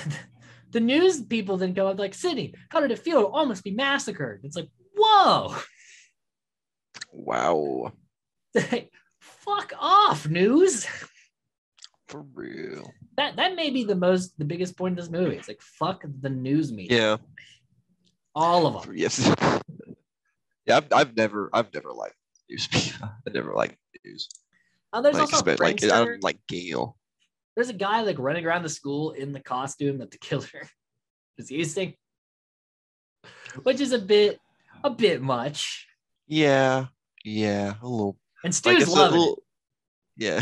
the news people then go up like, Sydney, how did it feel to almost be massacred? It's like, whoa. Wow. Fuck off, news. For real. That may be the biggest point of this movie. It's like, fuck the news media. Yeah. All of them. Yes. Yeah, I've never liked news. I never liked news. There's also I don't like Gail. There's a guy like running around the school in the costume that the killer is using, which is a bit much. Yeah, a little. And Stu's loving it. Yeah.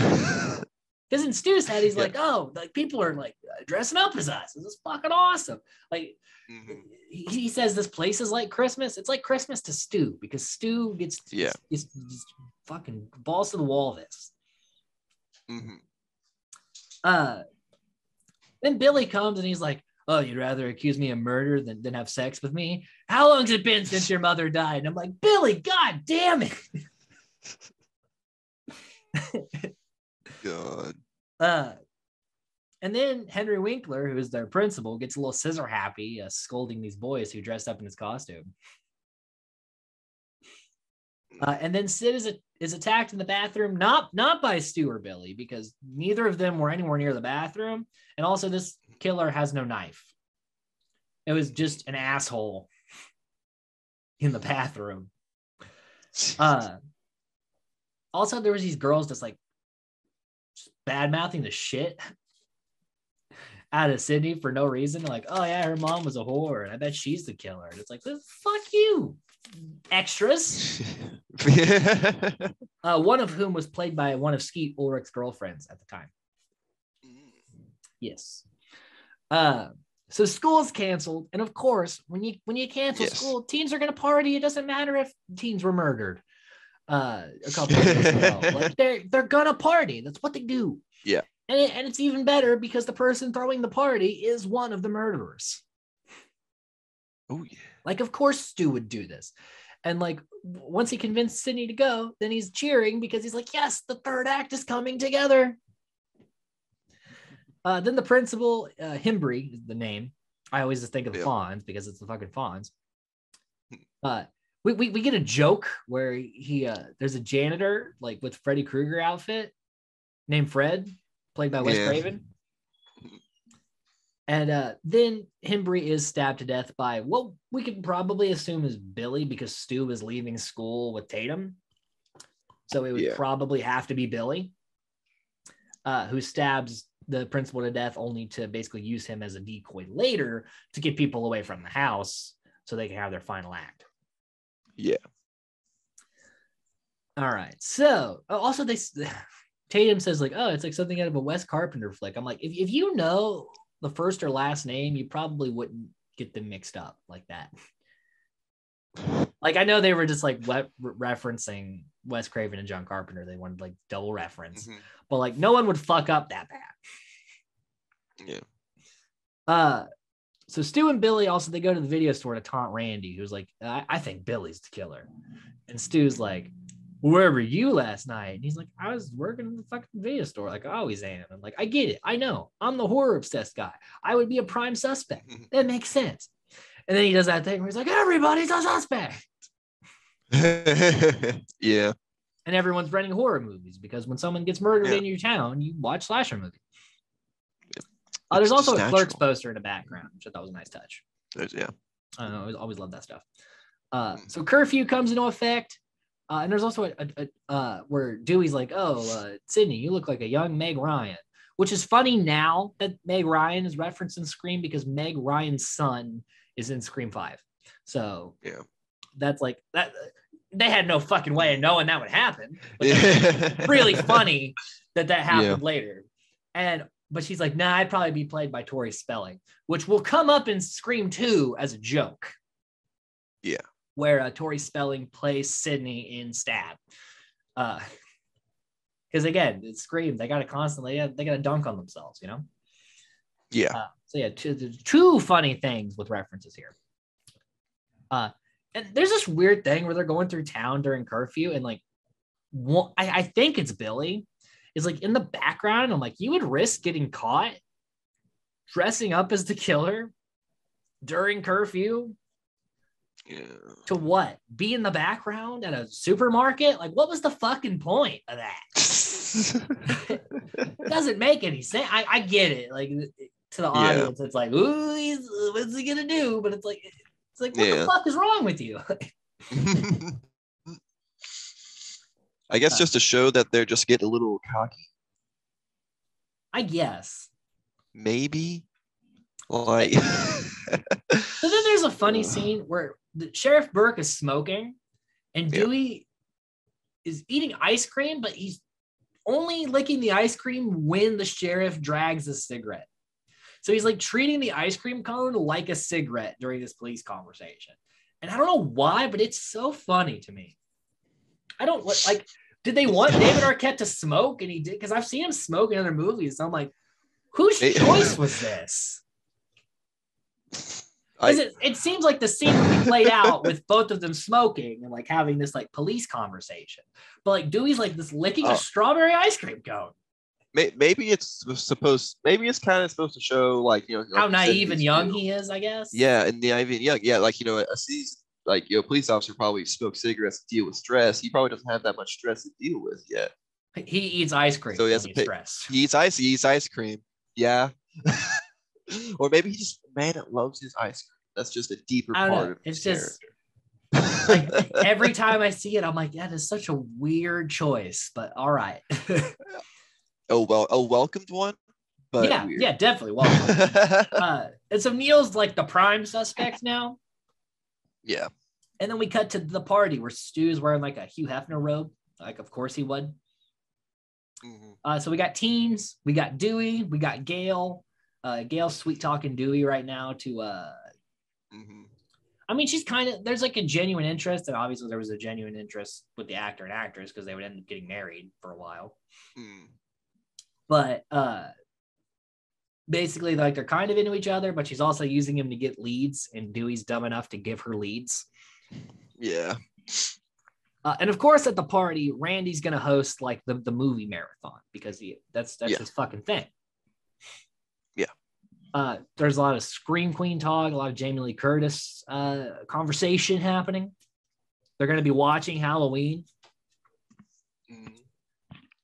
Because in Stu's head, he's like, oh, like people are like dressing up as us. This is fucking awesome. Like he says this place is like Christmas. It's like Christmas to Stu because Stu gets fucking balls to the wall this. Then Billy comes and he's like, oh, you'd rather accuse me of murder than have sex with me? How long's it been since your mother died? And I'm like, Billy, god damn it. God. And then Henry Winkler, who is their principal, gets a little scissor happy, scolding these boys who dressed up in his costume. And then Sid is attacked in the bathroom, not by Stu or Billy, because neither of them were anywhere near the bathroom. And also, this killer has no knife. It was just an asshole in the bathroom. Also, there was these girls just like bad mouthing the shit out of Sydney for no reason. Like, oh yeah, her mom was a whore, and I bet she's the killer. And it's like, fuck you, extras. One of whom was played by one of Skeet Ulrich's girlfriends at the time. Yes. So school's canceled, and of course, when you cancel school, teens are gonna party. It doesn't matter if teens were murdered a couple of years ago. Like they're gonna party. That's what they do. Yeah. And it's even better because the person throwing the party is one of the murderers. Oh yeah. Like, of course Stu would do this. And like once he convinced Sydney to go, then he's cheering because he's like, yes, the third act is coming together. Then the principal, Himbry is the name. I always just think of the Fonz because it's the fucking Fonz. we get a joke where there's a janitor like with Freddy Krueger outfit named Fred, played by Wes Craven. And then Hembry is stabbed to death by what we could probably assume is Billy, because Stu is leaving school with Tatum. So it would probably have to be Billy, who stabs the principal to death, only to basically use him as a decoy later to get people away from the house so they can have their final act. Yeah. All right. So also Tatum says like, oh, it's like something out of a Wes Carpenter flick. I'm like, if you know the first or last name, you probably wouldn't get them mixed up like that. Like, I know they were just like referencing Wes Craven and John Carpenter. They wanted like double reference, but like no one would fuck up that bad. Yeah. So Stu and Billy also, they go to the video store to taunt Randy, who's like, I think Billy's the killer. And Stu's like, where were you last night? And he's like, I was working in the fucking video store like I always am. I'm like, I get it. I know. I'm the horror obsessed guy. I would be a prime suspect. That makes sense. And then he does that thing where he's like, everybody's a suspect. Yeah. And everyone's renting horror movies because when someone gets murdered in your town, you watch slasher movies. There's also a Clerks poster in the background, which I thought was a nice touch. I always love that stuff. So curfew comes into effect. And there's also where Dewey's like, Sydney, you look like a young Meg Ryan, which is funny now that Meg Ryan is referenced in Scream because Meg Ryan's son is in Scream 5. So that's like that. They had no fucking way of knowing that would happen. But it's really funny that happened later. But she's like, nah, I'd probably be played by Tori Spelling, which will come up in Scream 2 as a joke. Yeah. Where Tori Spelling plays Sydney in Stab. Because again, it's Scream. They got to constantly, they got to dunk on themselves, you know? Yeah. Two funny things with references here. And there's this weird thing where they're going through town during curfew, and like, I think it's Billy is like in the background. I'm like, you would risk getting caught dressing up as the killer during curfew? Yeah. To what? Be in the background at a supermarket? Like, what was the fucking point of that? It doesn't make any sense. I get it. Like, to the audience, it's like, ooh, what's he gonna do? But it's like, what the fuck is wrong with you? I guess just to show that they're just getting a little cocky. I guess. Maybe. Like. So then there's a funny scene where the Sheriff Burke is smoking and Dewey is eating ice cream, but he's only licking the ice cream when the sheriff drags a cigarette. So he's like treating the ice cream cone like a cigarette during this police conversation. And I don't know why, but it's so funny to me. I don't like, did they want David Arquette to smoke? And he did, because I've seen him smoke in other movies. So I'm like, whose choice was this? It seems like the scene would be played out with both of them smoking and like having this like police conversation. But like Dewey's like this licking a strawberry ice cream cone. Maybe it's kind of supposed to show like, you know, how naive and young he is, I guess. Yeah, and naive and young. Yeah, like, you know, a seasoned, like, you know, police officer probably smokes cigarettes to deal with stress. He probably doesn't have that much stress to deal with yet. He eats ice cream. So he has stress. He eats ice cream. Yeah. Or maybe he just man that loves his ice cream. That's just a deeper part of his character. Like every time I see it, I'm like, that is such a weird choice, but all right. A welcomed one. But yeah, definitely welcome. And so Neil's like the prime suspect now. Yeah. And then we cut to the party where Stu's wearing like a Hugh Hefner robe. Like, of course he would. Mm-hmm. So we got teens, we got Dewey, we got Gail. Gail's sweet talking Dewey right now to I mean, she's kind of, there's like a genuine interest, and obviously there was a genuine interest with the actor and actress because they would end up getting married for a while. But basically, like, they're kind of into each other, but she's also using him to get leads, and Dewey's dumb enough to give her leads. Yeah. And of course, at the party, Randy's gonna host like the movie marathon because that's his fucking thing. There's a lot of Scream Queen talk, a lot of Jamie Lee Curtis conversation happening. They're going to be watching Halloween.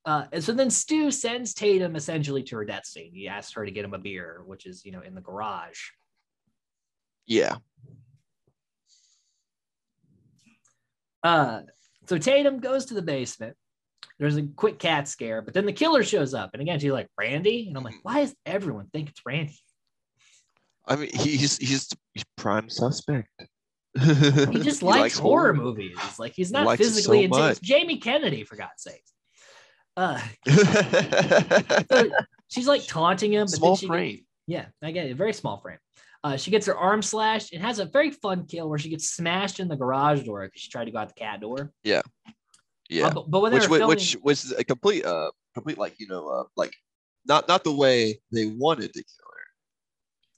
And so then Stu sends Tatum essentially to her death scene. He asks her to get him a beer, which is, in the garage. Yeah. So Tatum goes to the basement. There's a quick cat scare, but then the killer shows up. And again, she's like, Randy? And I'm like, why does everyone think it's Randy? I mean, he's prime suspect. He just likes horror movies. Like, he's not physically intense. It's Jamie Kennedy, for God's sakes. So she's like taunting him. But small frame. I get it. A very small frame. She gets her arm slashed and has a very fun kill where she gets smashed in the garage door because she tried to go out the cat door. Yeah. Yeah. But when which was a complete like, like not the way they wanted to kill her.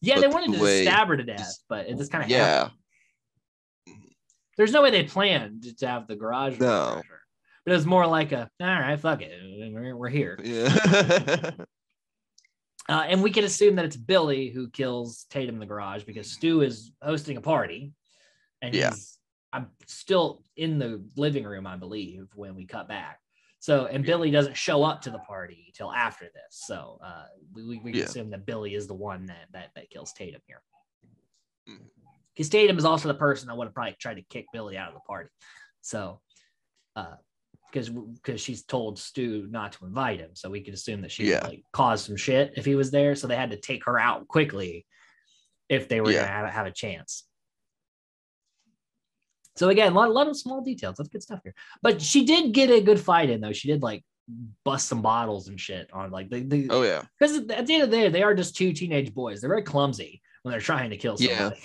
Yeah, they wanted to stab her to death, but it just kind of happened. There's no way they planned to have the garage door. No. But it was more like all right, fuck it. We're here. Yeah. And we can assume that it's Billy who kills Tatum in the garage because Stu is hosting a party. And I'm still in the living room, I believe, when we cut back. So, and Billy doesn't show up to the party till after this. So we can assume that Billy is the one that kills Tatum here. Because Tatum is also the person that would have probably tried to kick Billy out of the party. So, because she's told Stu not to invite him. So we could assume that she would like cause some shit if he was there. So they had to take her out quickly if they were going to have a chance. So again, a lot of small details. That's good stuff here. But she did get a good fight in, though. She did like bust some bottles and shit on like the oh yeah. Because at the end of the day, they are just two teenage boys. They're very clumsy when they're trying to kill somebody.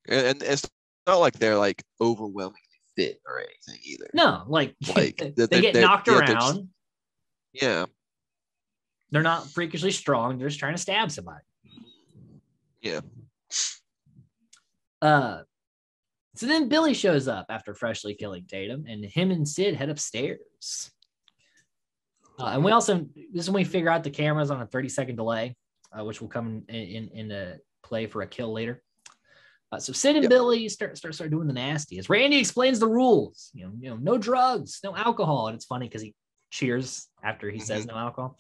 Yeah. And it's not like they're like overwhelmingly fit or anything either. No, like they get knocked around. Yeah. They're not freakishly strong. They're just trying to stab somebody. Yeah. So then Billy shows up after freshly killing Tatum, and him and Sid head upstairs. And we also, this is when we figure out the camera's on a 30-second delay, which will come in play for a kill later. So Sid and Billy start doing the nasty. As Randy explains the rules, no drugs, no alcohol, and it's funny because he cheers after he says no alcohol,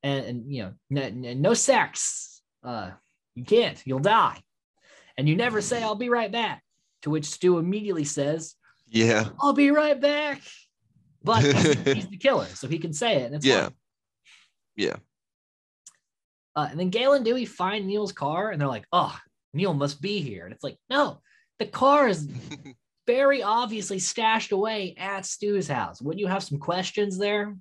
and no sex. You can't, you'll die, and you never say I'll be right back. To which Stu immediately says, "Yeah, I'll be right back." But he's the killer, so he can say it, and it's fine. Yeah. And then Gale and Dewey find Neil's car, and they're like, "Oh, Neil must be here." And it's like, no, the car is very obviously stashed away at Stu's house. Wouldn't you have some questions there?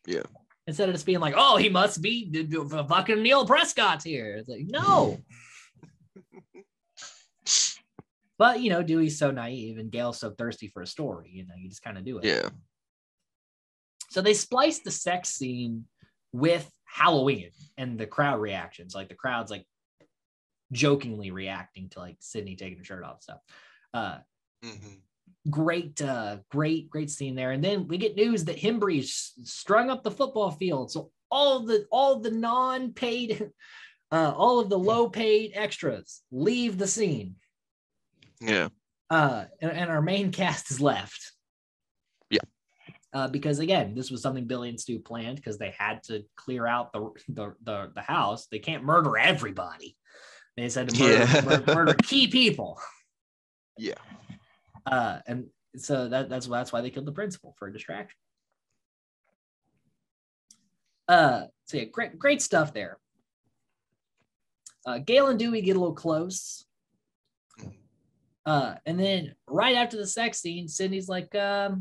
Yeah. Instead of just being like, "Oh, he must be fucking Neil Prescott's here." It's like, no. But, Dewey's so naive and Gale's so thirsty for a story, you just kind of do it. Yeah. So they spliced the sex scene with Halloween and the crowd reactions. Like the crowd's like jokingly reacting to like Sydney taking her shirt off and stuff. Great scene there. And then we get news that Himbree's strung up the football field. So all the non-paid, all of the low-paid extras leave the scene. Yeah. And our main cast is left. Yeah. Because again, this was something Billy and Stu planned because they had to clear out the house. They can't murder everybody. They said to murder key people. Yeah. And so that's why they killed the principal, for a distraction. So yeah, great stuff there. Gale and Dewey get a little close. And then right after the sex scene, Sydney's like, so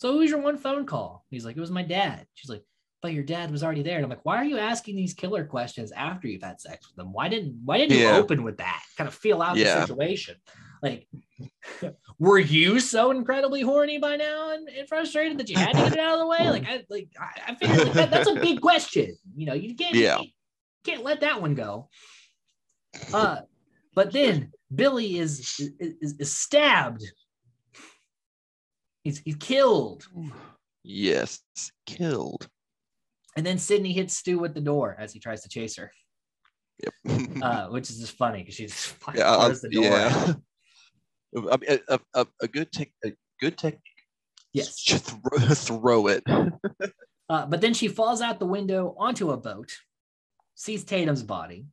who was your one phone call? He's like, it was my dad. She's like, but your dad was already there. And I'm like, why are you asking these killer questions after you've had sex with them? Why didn't you open with that? Kind of feel out the situation. Like, were you so incredibly horny by now and frustrated that you had to get it out of the way? I figured that's a big question. You can't let that one go. But then Billy is stabbed. He's killed. Yes, killed. And then Sydney hits Stu with the door as he tries to chase her. Yep. Which is just funny because she just closes the door. I mean, a good technique. Yes. Just throw it. But then she falls out the window onto a boat, sees Tatum's body.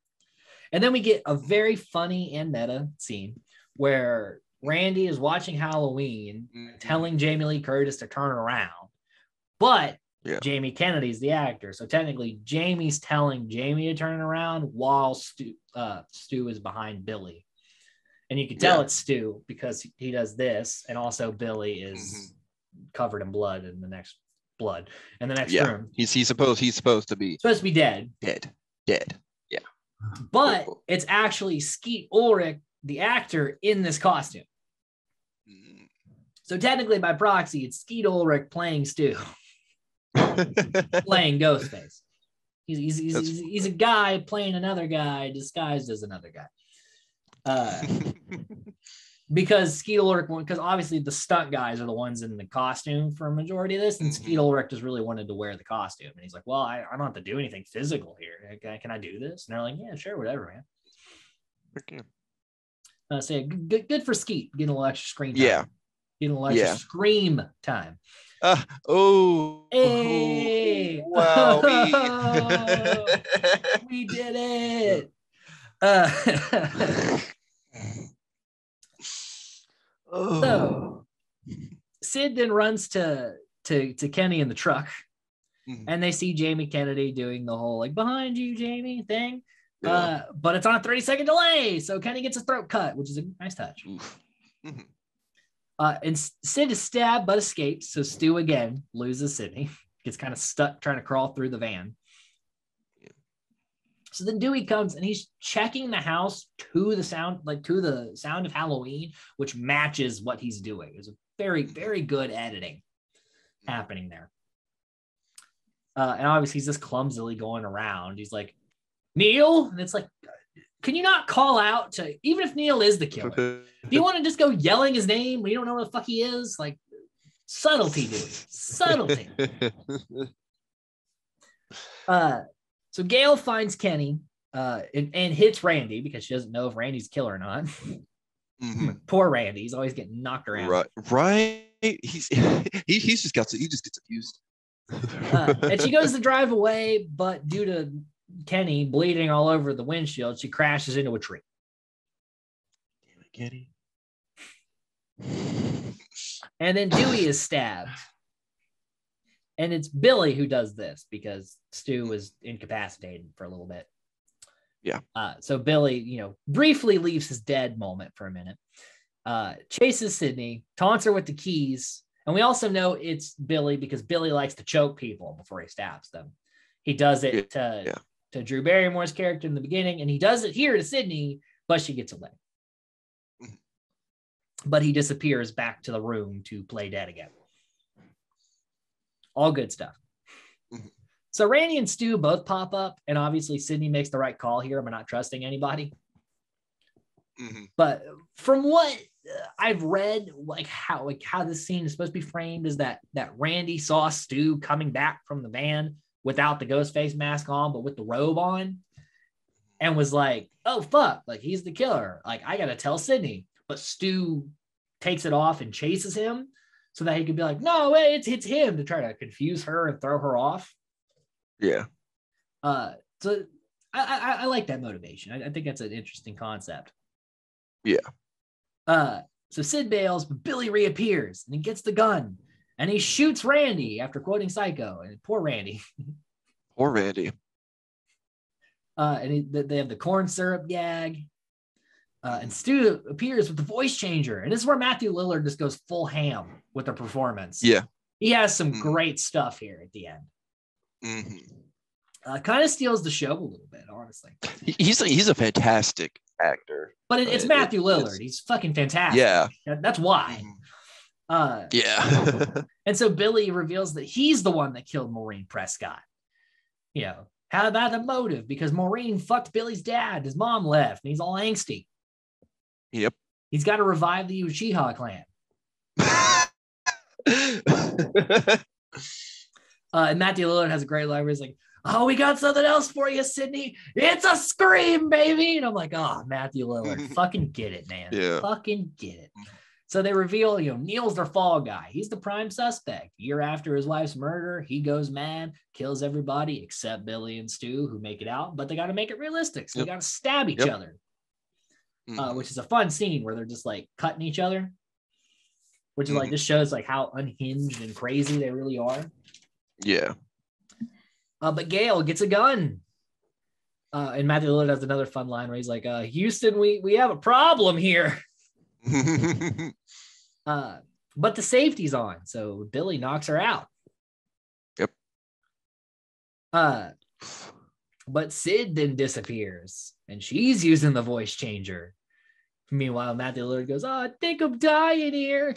And then we get a very funny and meta scene where Randy is watching Halloween, telling Jamie Lee Curtis to turn around. But Jamie Kennedy's the actor. So technically, Jamie's telling Jamie to turn around while Stu is behind Billy. And you can tell it's Stu because he does this. And also Billy is covered in blood in the next room. He's supposed to be dead. Dead. Yeah. But it's actually Skeet Ulrich, the actor, in this costume. So technically, by proxy, it's Skeet Ulrich playing Stu. Playing Ghostface. He's a guy playing another guy disguised as another guy. Because Skeet Ulrich, because obviously the stunt guys are the ones in the costume for a majority of this, and Skeet Ulrich just really wanted to wear the costume, and he's like, "Well, I don't have to do anything physical here. Can I do this?" And they're like, "Yeah, sure, whatever, man." Okay. So good for Skeet getting a little extra screen time. Yeah, getting a little extra scream time. Hey! Oh, wow. We did it. So Sid then runs to Kenny in the truck, and they see Jamie Kennedy doing the whole like behind you, Jamie thing. But it's on a 30-second delay, so Kenny gets his throat cut, which is a nice touch. And Sid is stabbed but escapes, so Stu again loses Sydney, gets kind of stuck trying to crawl through the van. So then Dewey comes and he's checking the house to the sound of Halloween, which matches what he's doing. There's a very, very good editing happening there. And obviously he's just clumsily going around. He's like, Neil? And it's like, can you not call out to, even if Neil is the killer, do you want to just go yelling his name when you don't know where the fuck he is? Like, subtlety, dude. Subtlety. So Gail finds Kenny and hits Randy because she doesn't know if Randy's a killer or not. Poor Randy. He's always getting knocked around. Right. He just gets abused. And she goes to drive away, but due to Kenny bleeding all over the windshield, she crashes into a tree. Damn it, Kenny. And then Dewey is stabbed. And it's Billy who does this because Stu was incapacitated for a little bit. Yeah. So Billy, briefly leaves his dead moment for a minute, chases Sydney, taunts her with the keys. And we also know it's Billy because Billy likes to choke people before he stabs them. He does it to Drew Barrymore's character in the beginning, and he does it here to Sydney, but she gets away. But he disappears back to the room to play dead again. All good stuff. So Randy and Stu both pop up, and obviously Sydney makes the right call here. I'm not trusting anybody. But from what I've read, how this scene is supposed to be framed is that Randy saw Stu coming back from the van without the Ghostface mask on, but with the robe on, and was like, "Oh fuck! Like he's the killer. Like I gotta tell Sydney." But Stu takes it off and chases him, so that he could be like, "No, it's him," to try to confuse her and throw her off. Yeah. So I like that motivation. I think that's an interesting concept. Yeah. So Sid bails, but Billy reappears and he gets the gun and he shoots Randy after quoting Psycho. And poor Randy. Poor Randy. And they have the corn syrup gag. And Stu appears with the voice changer. And this is where Matthew Lillard just goes full ham with the performance. Yeah. He has some great stuff here at the end. Kind of steals the show a little bit, honestly. He's a fantastic actor. But it's Matthew Lillard. He's fucking fantastic. Yeah. That's why. Yeah. And so Billy reveals that he's the one that killed Maureen Prescott. How about the motive? Because Maureen fucked Billy's dad. His mom left, and he's all angsty. Yep. He's got to revive the Uchiha clan. And Matthew Lillard has a great line where he's like, oh, we got something else for you, Sydney. It's a Scream, baby. And I'm like, oh, Matthew Lillard, fucking get it, man. Yeah. Fucking get it. So they reveal, Neil's their fall guy. He's the prime suspect. A year after his wife's murder, he goes mad, kills everybody except Billy and Stu, who make it out, but they got to make it realistic. So they got to stab each other, which is a fun scene where they're just like cutting each other, which is like, this shows like how unhinged and crazy they really are. Yeah. But Gale gets a gun. And Matthew Lillard has another fun line where he's like, Houston, we have a problem here. But the safety's on, so Billy knocks her out. Yep. But Sid then disappears, and she's using the voice changer. Meanwhile, Matthew Lillard goes, I think I'm dying here.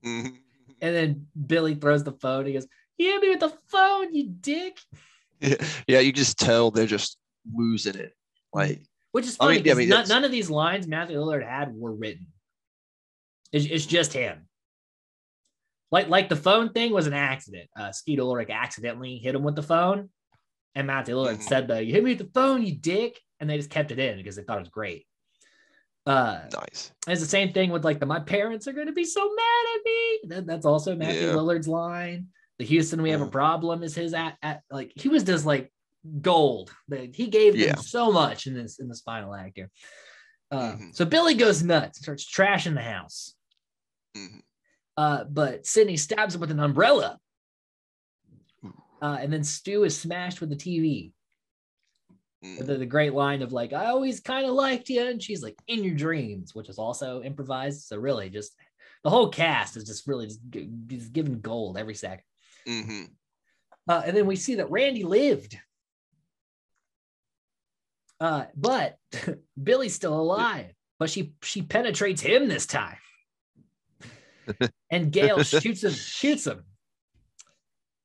And then Billy throws the phone. He goes, you hit me with the phone, you dick. Yeah, you just tell they're just losing it. Like, which is funny because none of these lines Matthew Lillard had were written. It's just him. Like the phone thing was an accident. Skeet Ulrich accidentally hit him with the phone, and Matthew Lillard said, "You hit me with the phone, you dick," and they just kept it in because they thought it was great. Nice. It's the same thing with like my parents are going to be so mad at me. That's also Matthew Lillard's line. The Houston, we have a problem is his at like he was just like gold. He gave them so much in this final act here. So Billy goes nuts, starts trashing the house. But Sydney stabs him with an umbrella. And then Stu is smashed with the TV. The great line of like, I always kind of liked you. And she's like, in your dreams, which is also improvised. So really just the whole cast is just really just giving gold every second. And then we see that Randy lived. But Billy's still alive, but she penetrates him this time. And Gale shoots him.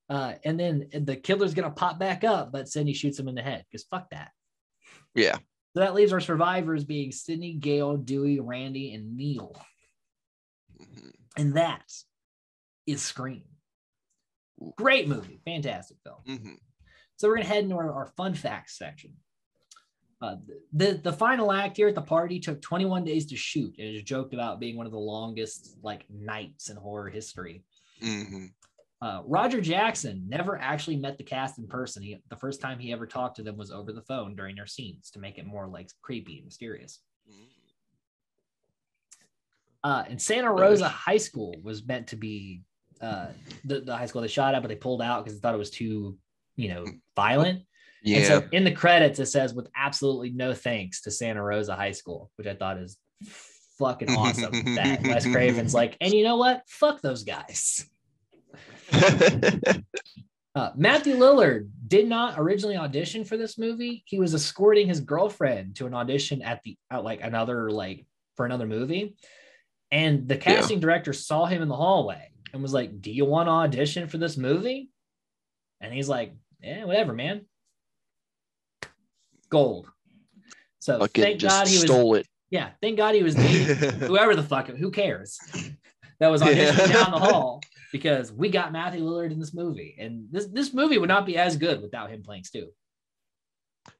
And then the killer's gonna pop back up, but Sydney shoots him in the head because fuck that. Yeah. So that leaves our survivors being Sydney, Gale, Dewey, Randy, and Neil. And that is Scream. Great movie, fantastic film. So we're gonna head into our fun facts section. The final act here at the party took 21 days to shoot. It is joked about being one of the longest like nights in horror history. Roger Jackson never actually met the cast in person. The first time he ever talked to them was over the phone during their scenes to make it more like creepy and mysterious. And Santa Rosa High School was meant to be the high school they shot at, but they pulled out because they thought it was too, violent. Yeah. And so in the credits, it says with absolutely no thanks to Santa Rosa High School, which I thought is fucking awesome. That Wes Craven's like, and you know what? Fuck those guys. Matthew Lillard did not originally audition for this movie. He was escorting his girlfriend to an audition for another movie. And the casting director saw him in the hallway and was like, do you want to audition for this movie? And he's like, yeah, whatever, man. Gold. So thank God he stole it. Yeah, thank God he was whoever the fuck, who cares? That was auditioning down the hall because we got Matthew Lillard in this movie. And this movie would not be as good without him playing Stu.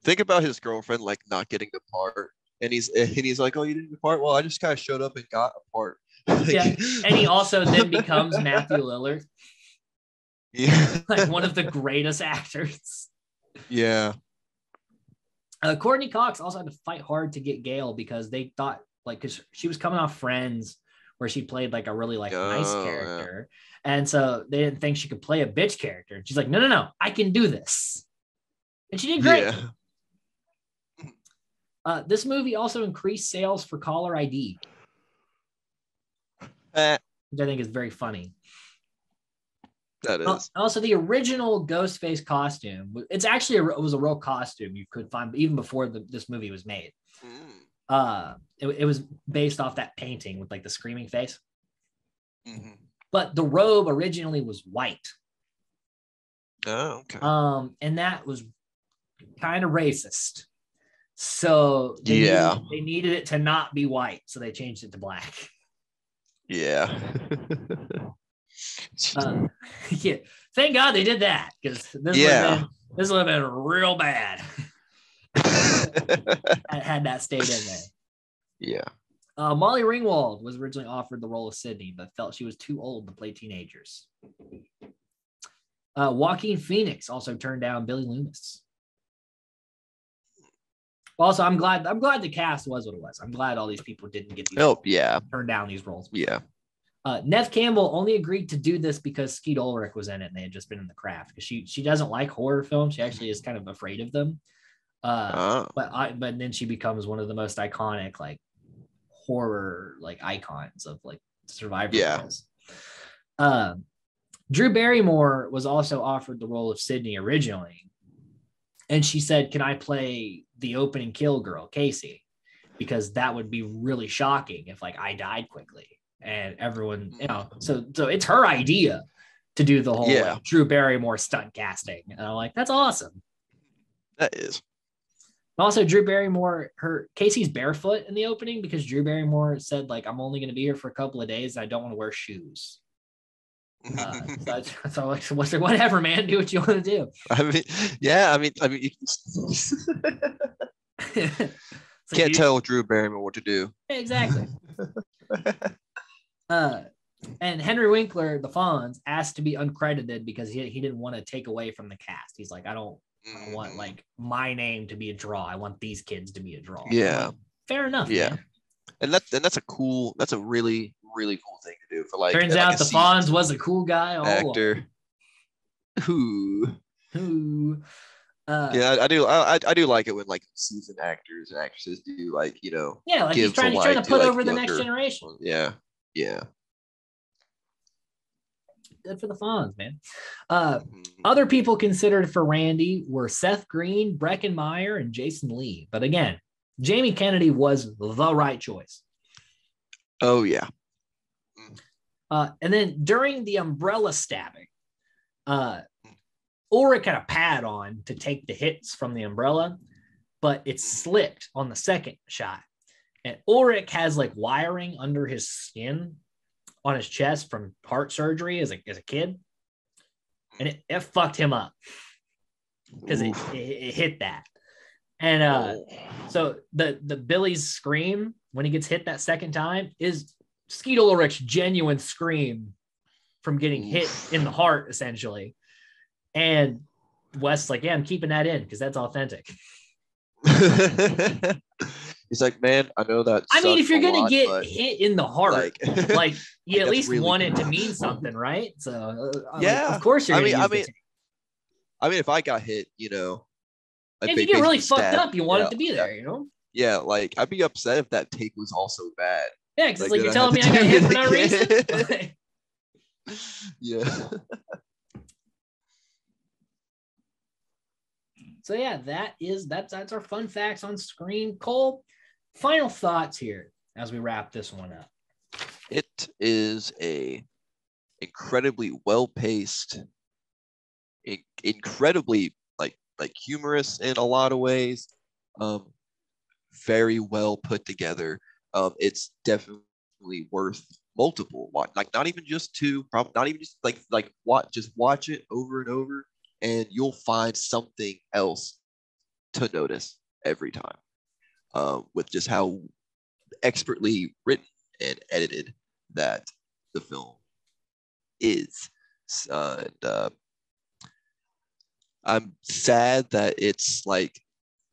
Think about his girlfriend like not getting the part. And he's like, oh, you didn't get the part? Well, I just kind of showed up and got a part. Yeah. And he also then becomes Matthew Lillard. Yeah. Like one of the greatest actors. Yeah. Courtney Cox also had to fight hard to get Gale because they thought because she was coming off Friends where she played like a really nice character. Yeah. And so they didn't think she could play a bitch character. And she's like, no, I can do this. And she did great. Yeah. This movie also increased sales for caller ID, which I think is very funny. That is. Also, the original Ghostface costume, it's actually it was a real costume you could find even before this movie was made. It was based off that painting with the screaming face. But the robe originally was white. Oh, okay. And that was kind of racist. So they needed it to not be white, so they changed it to black. Yeah. Yeah. Thank God they did that because this This would have been real bad. Had that stayed in there. Yeah. Molly Ringwald was originally offered the role of Sydney, but felt she was too old to play teenagers. Joaquin Phoenix also turned down Billy Loomis. Also, I'm glad the cast was what it was. I'm glad all these people didn't get these roles, turn down these roles. Yeah. Nev Campbell only agreed to do this because Skeet Ulrich was in it and they had just been in the craft, because she doesn't like horror films. She actually is kind of afraid of them. But then she becomes one of the most iconic like horror like icons of like survivor roles. Drew Barrymore was also offered the role of Sydney originally, and she said, "Can I play the opening kill girl, Casey? Because that would be really shocking if like I died quickly." And everyone, so it's her idea to do the whole like, Drew Barrymore stunt casting. And I'm like, that's awesome. That is. Also, Drew Barrymore, Casey's barefoot in the opening because Drew Barrymore said, like, I'm only going to be here for a couple of days. And I don't want to wear shoes. So like, whatever, man, do what you want to do. I mean, can't tell Drew Barrymore what to do. Exactly. And Henry Winkler, the Fonz, asked to be uncredited because he didn't want to take away from the cast. He's like, I don't want like my name to be a draw. I want these kids to be a draw. Yeah. Like, fair enough. Yeah. Man. And that's a really, really cool thing to do for like. Turns out the Fonz was a cool guy. Actor. Who? Yeah, I do like it when like seasoned actors and actresses do like, like he's trying to put over the next generation. Yeah. Good for the Fonz, man. Other people considered for Randy were Seth Green, Breckin Meyer, and Jason Lee. But again, Jamie Kennedy was the right choice. Oh, yeah. And then during the umbrella stabbing, Ulrich had a pad on to take the hits from the umbrella, but it slipped on the second shot. And Ulrich has like wiring under his skin on his chest from heart surgery as a kid. And it fucked him up because it hit that. And so the Billy's scream when he gets hit that second time is Skeet Ulrich's genuine scream from getting hit in the heart, essentially. And Wes's like, yeah, I'm keeping that in because that's authentic. He's like, man, I know that. I mean, if you're gonna get hit in the heart, like you at least really want it to mean something, right? So of course you're. I mean, if I got hit, if you get really fucked up, you want it to be there, Yeah, like I'd be upset if that take was also bad. Yeah, because like you're telling me I got hit for no reason. Yeah. So yeah, that's our fun facts on Scream. Cole, final thoughts here as we wrap this one up. It is a incredibly well-paced, incredibly like humorous in a lot of ways. Very well put together. It's definitely worth multiple like not even just two, probably not even just like watch it over and over. And you'll find something else to notice every time, with just how expertly written and edited that the film is. I'm sad that it's like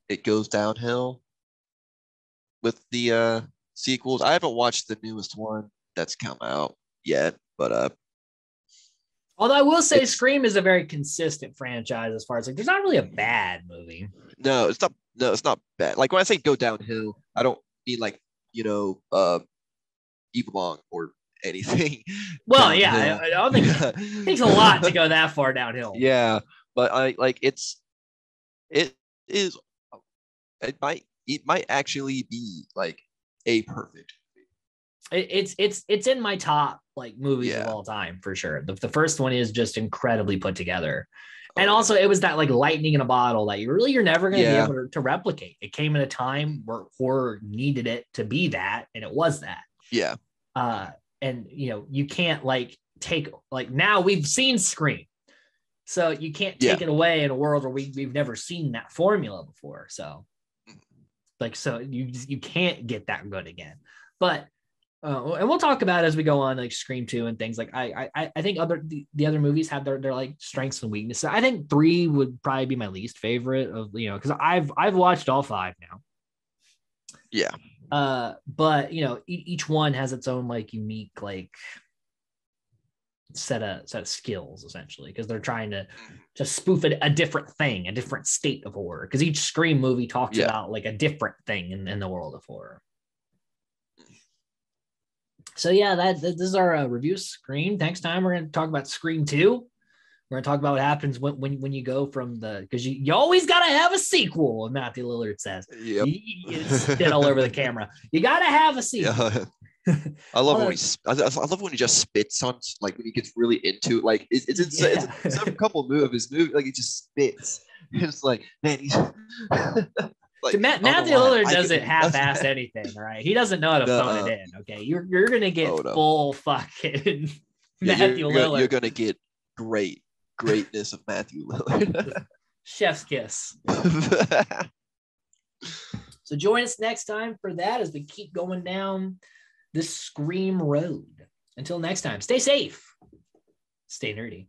it goes downhill with the sequels. I haven't watched the newest one that's come out yet, but although I will say Scream is a very consistent franchise as far as like there's not really a bad movie. No, it's not bad. Like when I say go downhill, I don't mean like, Evil Long or anything. Well, downhill. Yeah, I don't think it takes a lot to go that far downhill. Yeah, but it might actually be like a perfect movie. It's in my top like movies of all time for sure. The first one is just incredibly put together. And also it was that like lightning in a bottle that you're never going to be able to replicate. It came in a time where horror needed it to be that, and it was that. Yeah. And you can't like take like now we've seen Scream. So you can't take it away in a world where we've never seen that formula before. So like, so you can't get that good again. But and we'll talk about it as we go on, like Scream 2 and things. Like I think the other movies have their like strengths and weaknesses. I think 3 would probably be my least favorite of, you know, because I've watched all 5 now. Yeah. But you know, each one has its own like unique like set of skills, essentially, because they're trying to spoof a different thing, a different state of horror, because each Scream movie talks about like a different thing in the world of horror. So yeah, this is our review of Scream. Next time we're going to talk about Scream 2. We're going to talk about what happens when you go from because you always got to have a sequel, Matthew Lillard says. Yep. You spit all over the camera. You got to have a sequel. Yeah. I love when he just spits on, like, when he gets really into it. Like it's a couple of his movies, like he just spits. It's like, man, he's like, Matthew Lillard doesn't half-ass anything, right? He doesn't know how to phone it in. Okay, you're gonna get full fucking Matthew Lillard. You're gonna get greatness of Matthew Lillard. Chef's kiss. So join us next time for that as we keep going down this Scream road. Until next time, stay safe, stay nerdy.